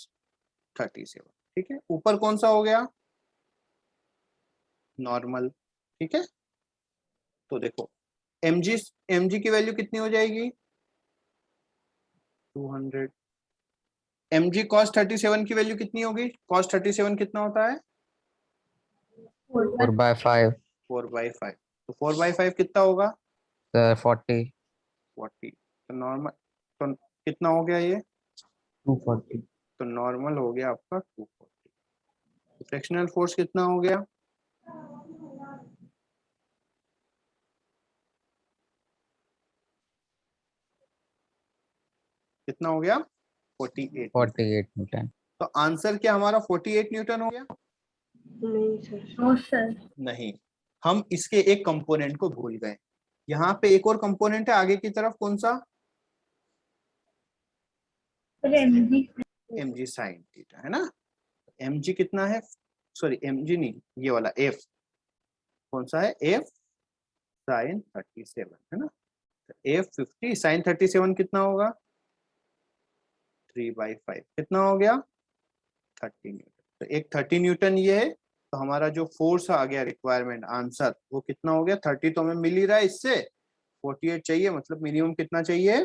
37, ठीक है? ऊपर कौन सा हो गया? नॉर्मल, ठीक है? तो देखो mg की वैल्यू कितनी हो जाएगी? 200। mg cos 37 की वैल्यू कितनी होगी? cos 37 कितना होता है? 4/5। 4/5। तो 4/5 कितना होगा? सर 40। 40। तो नॉर्मल, तो कितना हो गया ये? 240। तो नॉर्मल हो गया आपका 240। तो फ्रैक्शनल फोर्स कितना हो गया? कितना हो गया? 48। 48 न्यूटन। तो आंसर क्या हमारा 48 न्यूटन हो गया? नहीं सर। No sir. नहीं, हम इसके एक कंपोनेंट को भूल गए। यहाँ पे एक और कंपोनेंट है आगे की तरफ, कौन सा? mg sin थीटा, है ना? mg कितना है? सॉरी mg नहीं, ये वाला f कौन सा है? f sin 37, है ना? तो f 50 sin 37 कितना होगा? 3/5 कितना हो गया? 30 न्यूटन। तो एक 30 न्यूटन ये है। तो हमारा जो फोर्स आ गया रिक्वायरमेंट आंसर, वो कितना हो गया? 30 तो हमें मिल ही रहा है, इससे 48 चाहिए, मतलब मिनिमम कितना चाहिए?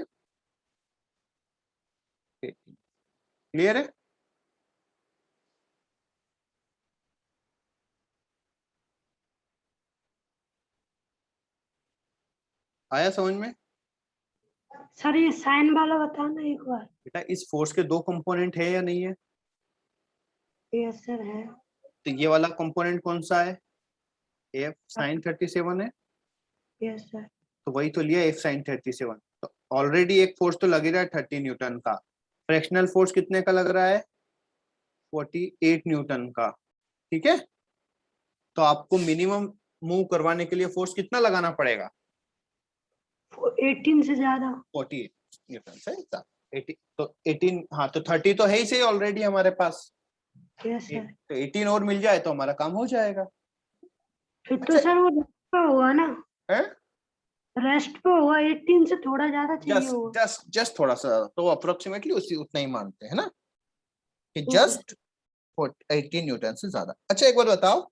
18। क्लियर है? आया समझ में? सर ये साइन वाला बताना एक बार। बेटा इस फोर्स के 2 कंपोनेंट है या नहीं है? यस सर है। तो ये वाला कंपोनेंट कौन सा है? f sin 37 है, यस सर। तो वही तो लिया f sin 37। तो ऑलरेडी एक फोर्स तो लग ही रहा है 30 न्यूटन का। फ्रैक्शनल फोर्स कितने का लग रहा है? 48 न्यूटन का, ठीक है? तो आपको मिनिमम मूव करवाने के लिए फोर्स कितना लगाना पड़ेगा? 18 से ज्यादा। 48 न्यूटन से 80, तो 18, हाँ तो 30 तो है ही सही ऑलरेडी हमारे पास। Yes sir. तो 18 और मिल जाए तो हमारा काम हो जाएगा। फिर तो अच्छा, सर वो लंबा होगा ना? है? रेस्ट पे होगा 18 से थोड़ा ज्यादा चाहिए जस्ट होगा। जस्ट जस्ट थोड़ा सा, तो अप्रोक्सीमेटली उसी उतना ही मानते हैं ना कि ठीक है। जस्ट 18 न्यूटन से ज्यादा। अच्छा एक बार बताओ,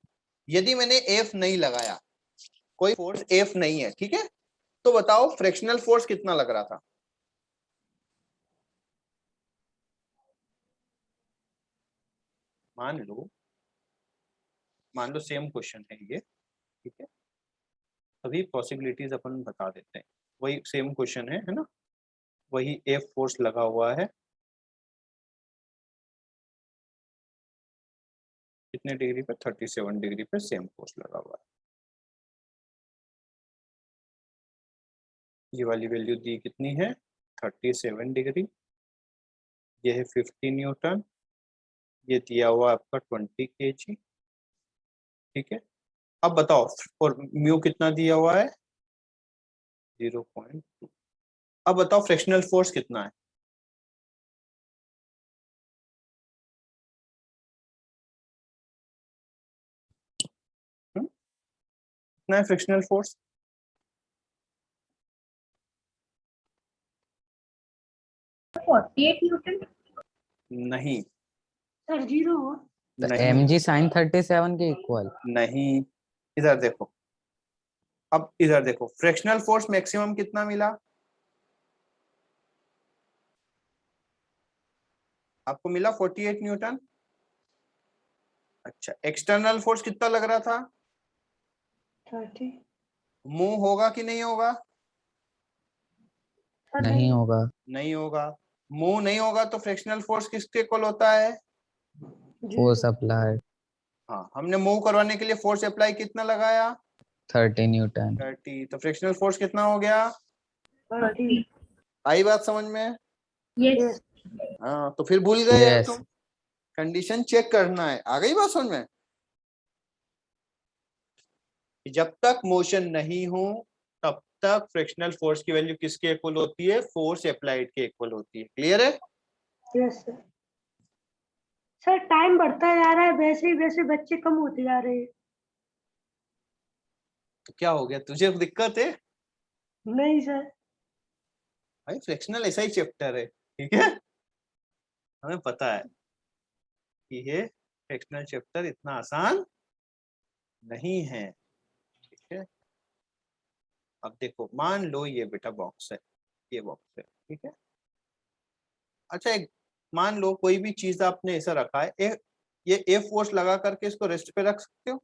यदि मैंने एफ नहीं लगाया, कोई फोर्स एफ नहीं है, ठीक है, तो बताओ फ्रिक्शनल फोर्स कितना लग रहा था? मान लो सेम क्वेश्चन है ये, ठीक है, अभी पॉसिबिलिटीज अपन बता देते हैं। वही सेम क्वेश्चन है ना, वही एफ फोर्स लगा हुआ है, कितने डिग्री पे? 37 डिग्री पे सेम फोर्स लगा हुआ है। ये वाली वैल्यू दी कितनी है? 37 डिग्री, ये है 50 न्यूटन, ये दिया हुआ आपका 20 kg, ठीक है। अब बताओ, और म्यू कितना दिया हुआ है? 0.2। अब बताओ फ्रिक्शनल फोर्स कितना है? कितना है फ्रिक्शनल फोर्स? 48 न्यूटन। नहीं सर 0 तो नहीं mg sin 37 के इक्वल। नहीं, इधर देखो, अब इधर देखो, फ्रिक्शनल फोर्स मैक्सिमम कितना मिला आपको? मिला 48 न्यूटन। अच्छा, एक्सटर्नल फोर्स कितना लग रहा था? 30। मूव होगा कि नहीं होगा? नहीं होगा। नहीं होगा। मूव नहीं होगा तो फ्रिक्शनल फोर्स किसके इक्वल होता है? फोर्स अप्लाइड हाँ, हमने मूव करवाने के लिए फोर्स अप्लाई कितना लगाया? 30 न्यूटन। 30, तो फ्रिक्शनल फोर्स कितना हो गया? 30। आई बात समझ में? यस। हाँ, तो फिर भूल गए अब यस तुम, कंडीशन चेक करना है। आ गई बात समझ में? जब तक मोशन नहीं हो तब तक फ्रिक्शनल फोर्स की वैल्यू किसके इक्वल होती है? फोर्स अप्लाइड के इक्वल होती है। क्लियर है? Yes sir. सर टाइम बढ़ता जा रहा है, वैसे ही वैसे बच्चे कम होते जा रहे हैं। तो क्या हो गया, तुझे दिक्कत है? नहीं सर। भाई फ्रिक्शनल ऐसा ही चैप्टर है, ठीक है, हमें पता है कि ये फ्रिक्शनल चैप्टर इतना आसान नहीं है, ठीक है। अब देखो, मान लो ये बेटा बॉक्स है, ये बॉक्स है, ठीक है। अच्छा, एक मान लो कोई भी चीज आपने ऐसा रखा है, ये ए फोर्स लगा करके इसको रेस्ट पे रख सकते हो?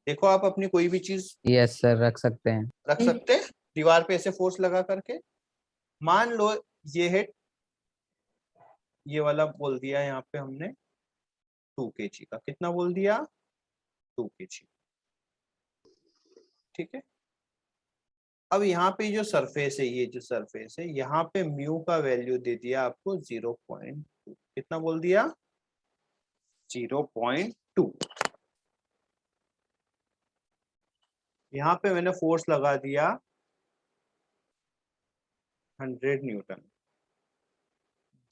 देखो आप अपनी कोई भी चीज यस सर रख सकते हैं। रख सकते हैं दीवार पे ऐसे फोर्स लगा करके। मान लो ये है, ये वाला बोल दिया यहाँ पे हमने 2 kg का, कितना बोल दिया? 2 kg, ठीक है। अब यहाँ पे जो सरफेस है, ये जो सरफेस है, यहाँ पे म्यू का वैल्यू दे दिया आपको 0.2, कितना बोल दिया? 0.2। यहाँ पे मैंने फोर्स लगा दिया 100 न्यूटन,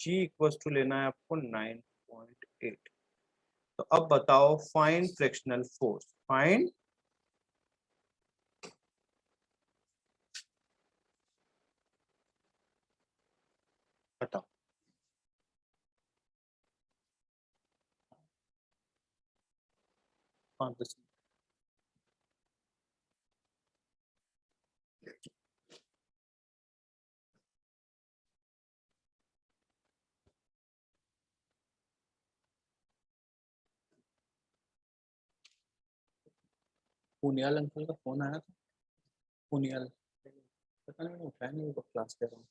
जी इक्वल्स टू लेना है आपको 9.8। तो अब बताओ, फाइंड फ्रिक्शनल फोर्स, फाइंड बताओ। हाँ, पुनियाल अंकल का फोन आया था, पुनियाल, पता नहीं उठाया नहीं, वो क्लास कर रहा हूँ।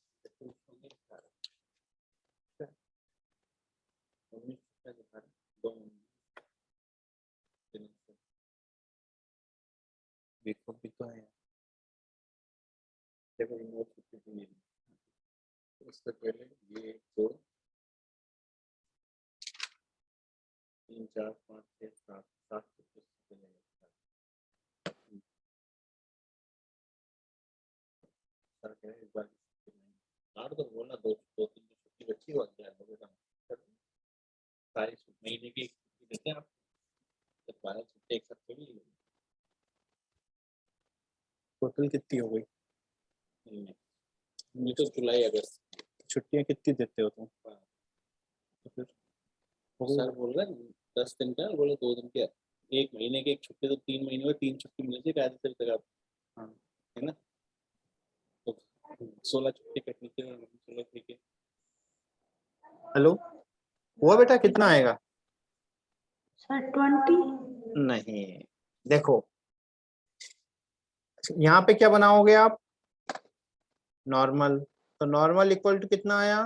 देखो भी तो है, उससे पहले ये 2 3 4 5 6 7 7 सर कह एक बार काट दो, बोला 2 3 छुट्टी बच्ची हुआ क्या लोगों का सारी महीने की छुट्टी देते हैं आप, 12 छुट्टी एक साथ थोड़ी। टोटल कितनी हो गई? ये तो जुलाई अगस्त। छुट्टियां कितनी देते हो तुम? तो फिर सर बोल रहे हैं 10 दिन का, बोले 2 दिन का, 1 महीने की एक छुट्टी, तो 3 महीने में 3 छुट्टी मिलनी चाहिए कायदे से आप, हाँ। है ना? तो 16 छुट्टी कटनी चाहिए। चलो ठीक है। हेलो, हुआ बेटा? कितना आएगा? सर 20। नहीं, देखो यहाँ पे क्या बनाओगे आप? नॉर्मल। तो नॉर्मल इक्वल टू कितना आया?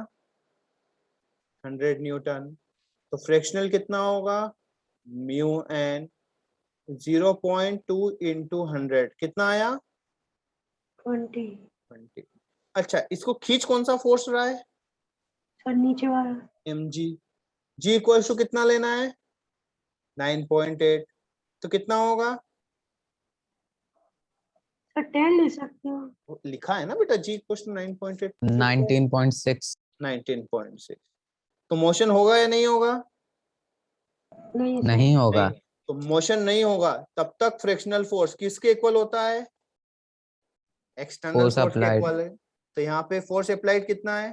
100 न्यूटन। तो फ्रैक्शनल कितना होगा? म्यू एन 0.2 इंटू 100 कितना आया? 20। 20। अच्छा, इसको खींच कौन सा फोर्स रहा है? सर नीचे वाला। mg। g इक्वल टू कितना लेना है? 9.8। तो कितना होगा? सर 10 ले सकते हो। वो लिखा है ना बेटा, g इक्वल टू 9.8। 19.6 19.6। तो मोशन होगा या नहीं होगा? नहीं सर। नहीं होगा। तो मोशन नहीं होगा तब तक फ्रिक्शनल फोर्स किसके इक्वल होता है? एक्सटर्नल Force फोर्स के applied। इक्वल है। तो यहाँ पे फोर्स अप्लाइड कितना है?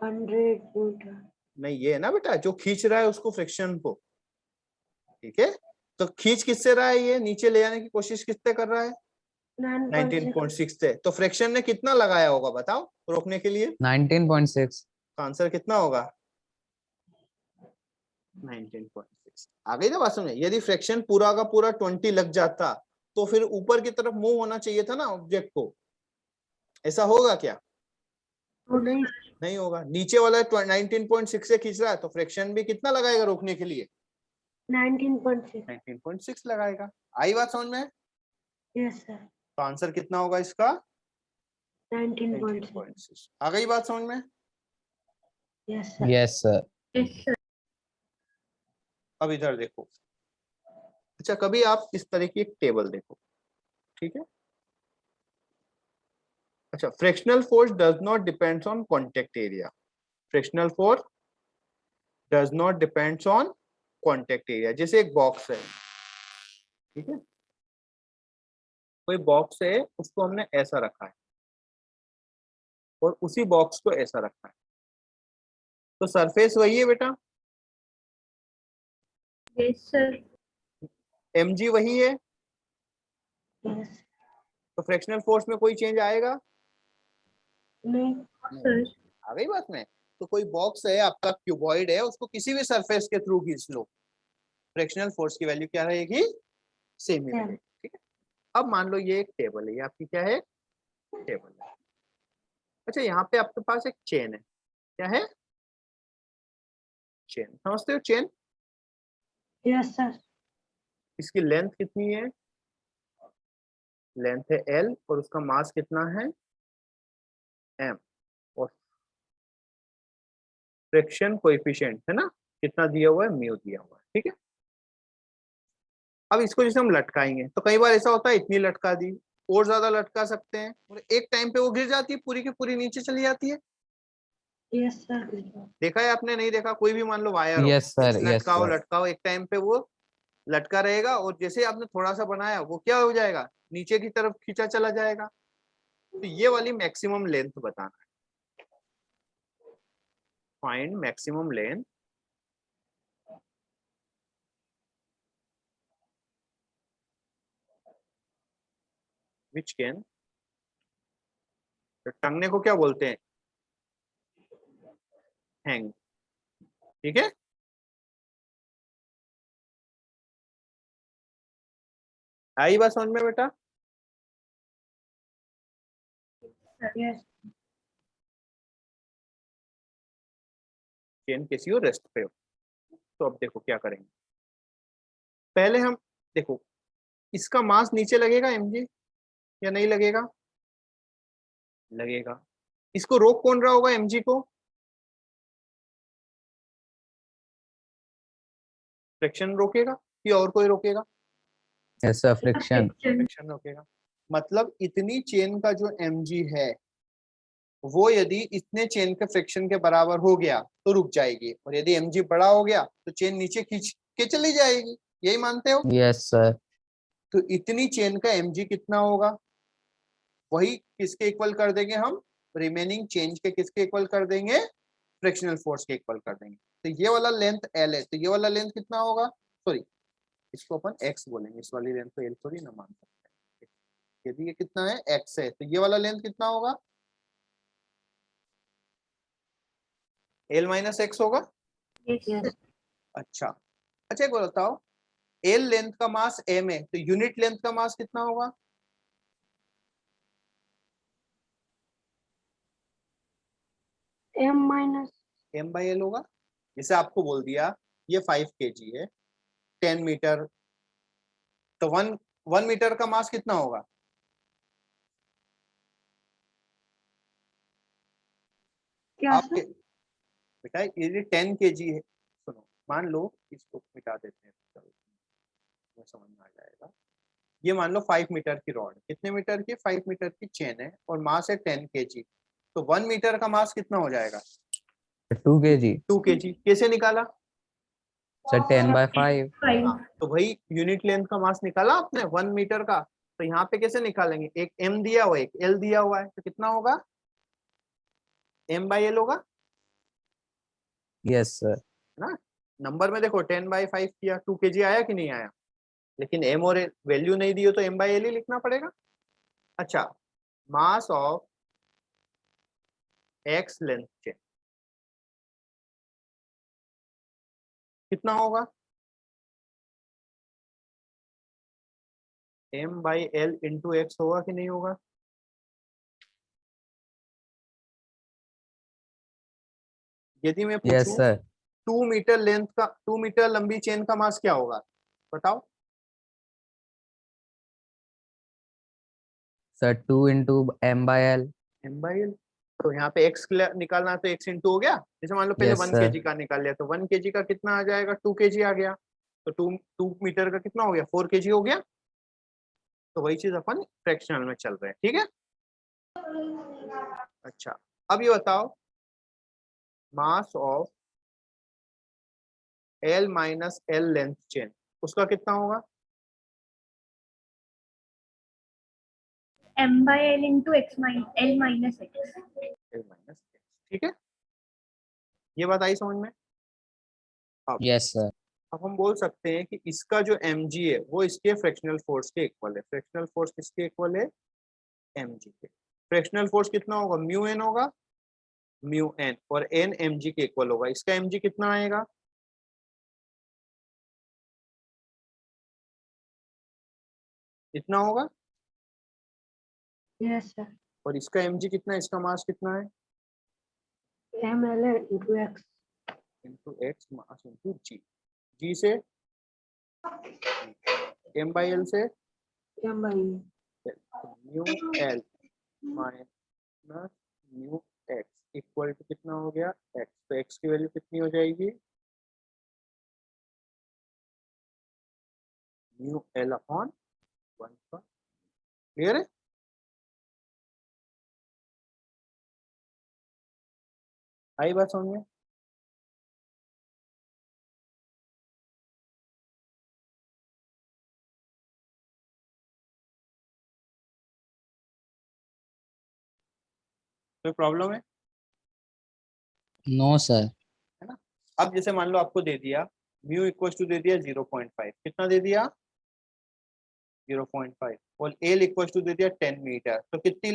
100 न्यूटन। नहीं, ये है ना बेटा, जो खींच रहा है उसको फ्रिक्शन को। ठीक है, तो खींच किससे रहा है? ये नीचे ले जाने की कोशिश किससे कर रहा है? 9.6। 19.6 से। तो फ्रिक्शन ने कितना लगाया होगा बताओ रोकने के लिए? 19.6 तो आंसर कितना होगा? 19.6। आ गई ना बात समझ में? यदि फ्रिक्शन पूरा का पूरा 20 लग जाता तो फिर ऊपर की तरफ मूव होना चाहिए था ना ऑब्जेक्ट को। ऐसा होगा क्या? वो नहीं। नहीं होगा। नीचे वाला 19.6 से खींच रहा है तो फ्रिक्शन भी कितना लगाएगा रोकने के लिए? 19.6। 19.6 लगाएगा। आई बात समझ में? Yes sir. तो आंसर कितना होगा इसका? 19.6। 19.6। आ गई बात समझ में? Yes sir. Yes sir. Yes, sir. अब इधर देखो। अच्छा, कभी आप इस तरह की एक टेबल देखो, ठीक है? अच्छा, frictional force does not depends on contact area. Frictional force does not depends on contact area. जैसे एक बॉक्स है, ठीक है? कोई बॉक्स है, उसको हमने ऐसा रखा है और उसी बॉक्स को ऐसा रखा है, तो सरफेस वही है बेटा, Yes, sir. mg वही है। यस। तो फ्रिक्शनल फोर्स में कोई चेंज आएगा? नहीं। Sir. आ गई बात में? तो कोई बॉक्स है आपका, क्यूबॉइड है, उसको किसी भी सरफेस के थ्रू खींच लो, फ्रिक्शनल फोर्स की वैल्यू क्या रहेगी? सेम ही रहेगी। ठीक है, अब मान लो ये एक टेबल है, ये आपकी क्या है? टेबल है। अच्छा, यहाँ पे आपके पास एक चेन है। क्या है? चेन। समझते हो चेन? Yes sir. इसकी लेंथ कितनी है? लेंथ है L और उसका मास कितना है? M। और फ्रिक्शन कोएफिशिएंट है ना, कितना दिया हुआ है? म्यू दिया हुआ है। ठीक है, अब इसको जैसे हम लटकाएंगे तो कई बार ऐसा होता है इतनी लटका दी, और ज्यादा लटका सकते हैं, और एक टाइम पे वो गिर जाती है, पूरी की पूरी नीचे चली जाती है। Yes sir. देखा है आपने? नहीं देखा? कोई भी मान लो वायर हो, यस सर। यस लटकाओ सर। लटकाओ, एक टाइम पे वो लटका रहेगा और जैसे आपने थोड़ा सा बनाया वो क्या हो जाएगा? नीचे की तरफ खींचा चला जाएगा। तो ये वाली मैक्सिमम लेंथ बताना है। Find maximum length which can, तो टंगने को क्या बोलते हैं? हैंग। ठीक है, आई बात समझ में बेटा? यस। चेन किसी हो रेस्ट पे हो। तो अब देखो क्या करेंगे। पहले हम देखो, इसका मास नीचे लगेगा mg या नहीं लगेगा? लगेगा। इसको रोक कौन रहा होगा mg को? फ्रिक्शन रोकेगा कि और कोई रोकेगा? Yes sir. Friction. Friction. Friction रोकेगा। मतलब इतनी चेन का जो mg है वो यदि इतने चेन के फ्रिक्शन के बराबर हो गया तो रुक जाएगी, और यदि mg बड़ा हो गया तो चेन नीचे खींच के चली जाएगी। यही मानते हो? Yes sir. तो इतनी चेन का mg कितना होगा, वही किसके इक्वल कर देंगे हम, रिमेनिंग चेंज के किसके इक्वल कर देंगे, फ्रिक्शनल फोर्स के इक्वल कर देंगे। तो ये वाला लेंथ L है, तो ये वाला लेंथ कितना होगा, सॉरी इसको अपन x बोलेंगे, इस वाली लेंथ को L थोड़ी ना मान सकते हैं। यदि ये कितना है x है, तो ये वाला लेंथ कितना होगा, L माइनस एक्स होगा। यस अच्छा अच्छा, एक बार बताओ, L लेंथ का मास m है, तो यूनिट लेंथ का मास कितना होगा, m minus m by L होगा। जैसे आपको बोल दिया ये 5 kg है, 10 मीटर, तो 1 मीटर का मास कितना होगा, क्या आप सर? बेटा ये 10 kg है, सुनो मान लो इसको मिटा देते हैं, चलो तुम्हें समझ में आ जाएगा। ये मान लो 5 मीटर की रॉड, कितने मीटर की, 5 मीटर की चेन है और मास है 10 kg, तो 1 मीटर का मास कितना हो जाएगा, 2 kg 2 kg। कैसे निकाला, सर 10/5 हाँ, तो भाई यूनिट लेंथ का मास निकाला आपने 1 मीटर का, तो यहाँ पे कैसे निकालेंगे, एक m दिया हुआ है, एक l दिया हुआ है, तो कितना होगा, m बाई l होगा, यस सर। है ना। नंबर में देखो 10/5 किया, 2 kg आया कि नहीं आया, लेकिन m और वैल्यू नहीं दी हो तो m बाई l ही लिखना पड़ेगा। अच्छा, mass of x length chain कितना होगा, m by l into x होगा कि नहीं होगा, यदि मैं यस पूछूं सर। 2 मीटर लेंथ का, 2 मीटर लंबी चेन का मास क्या होगा, बताओ। Sir 2 into m/l। m by l, तो यहाँ पे x निकालना है तो x इंटू हो गया, जैसे मान लो पहले यस 1 सर। kg का निकाल लिया, तो 1 kg का कितना आ जाएगा, 2 kg आ गया, तो 2 मीटर का कितना हो गया, 4 kg हो गया। तो वही चीज अपन फ्रैक्शनल में चल रहे हैं, ठीक है। अच्छा, अब ये बताओ, mass of L minus L length chain, उसका कितना होगा, m by l into x minus l minus x. L minus x, ठीक है। ये बात आई समझ में। अब यस सर। अब हम बोल सकते हैं कि इसका जो mg है वो इसके फ्रैक्शनल फोर्स के इक्वल है, फ्रैक्शनल फोर्स किसके इक्वल है, mg के। फ्रैक्शनल फोर्स कितना होगा, म्यू एन होगा, म्यू एन, और एन mg के इक्वल होगा। इसका mg कितना आएगा, इतना होगा, यस सर, और इसका mg कितना है, इसका मास कितना है, m l into x into x mass into g, g से m बाई एल से m by mu l minus mu x equal to कितना हो गया, एक्स, तो एक्स की वैल्यू कितनी हो जाएगी, म्यू एल अपॉन 1 का। क्लियर है, आई बात समझ में। कोई प्रॉब्लम है नो सर। ना। अब जैसे मान लो आपको दे दिया म्यू इक्वल टू दे दिया 0.5, कितना दे दिया 0.5, और एल इक्वल टू दे दिया 10 मीटर, तो कितनी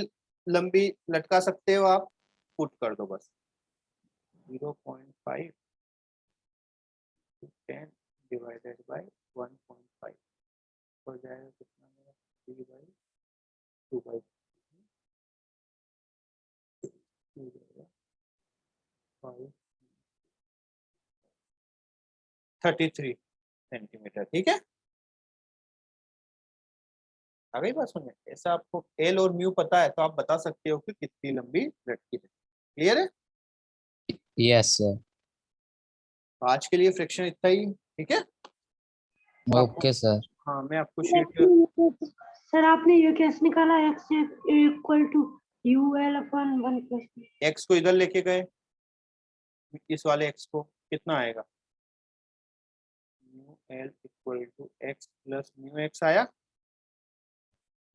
लंबी लटका सकते हो आप, पुट कर दो बस, 0.5 10 डिवाइडेड बाय 1.5 हो जाएगा कितना, 3/2 5 33 सेंटीमीटर, ठीक है। आ गई बात समझ में। ऐसा आपको एल और म्यू पता है तो आप बता सकते हो कि कितनी लंबी लटकी है। क्लियर है, यस सर। तो आज के लिए फ्रिक्शन इतना ही, ठीक है। तो आपको, ओके सर। हाँ मैं आपको शीट, सर आपने ये कैसे निकाला x equal to u l अपन 1 एक्स को इधर लेके गए, इस वाले एक्स को, कितना आएगा, mu l equal to x plus mu x आया,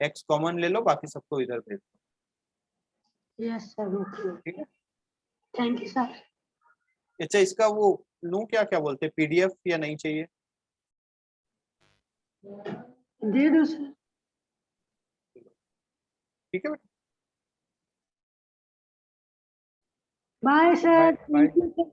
x कॉमन ले लो, बाकी सबको इधर भेज दो। Yes sir, okay. ठीक है, थैंक यू सर। अच्छा इसका वो लूं क्या, क्या बोलते हैं, पीडीएफ या नहीं चाहिए? दे दो सर। ठीक है बेटा, bye sir, bye. Thank you sir.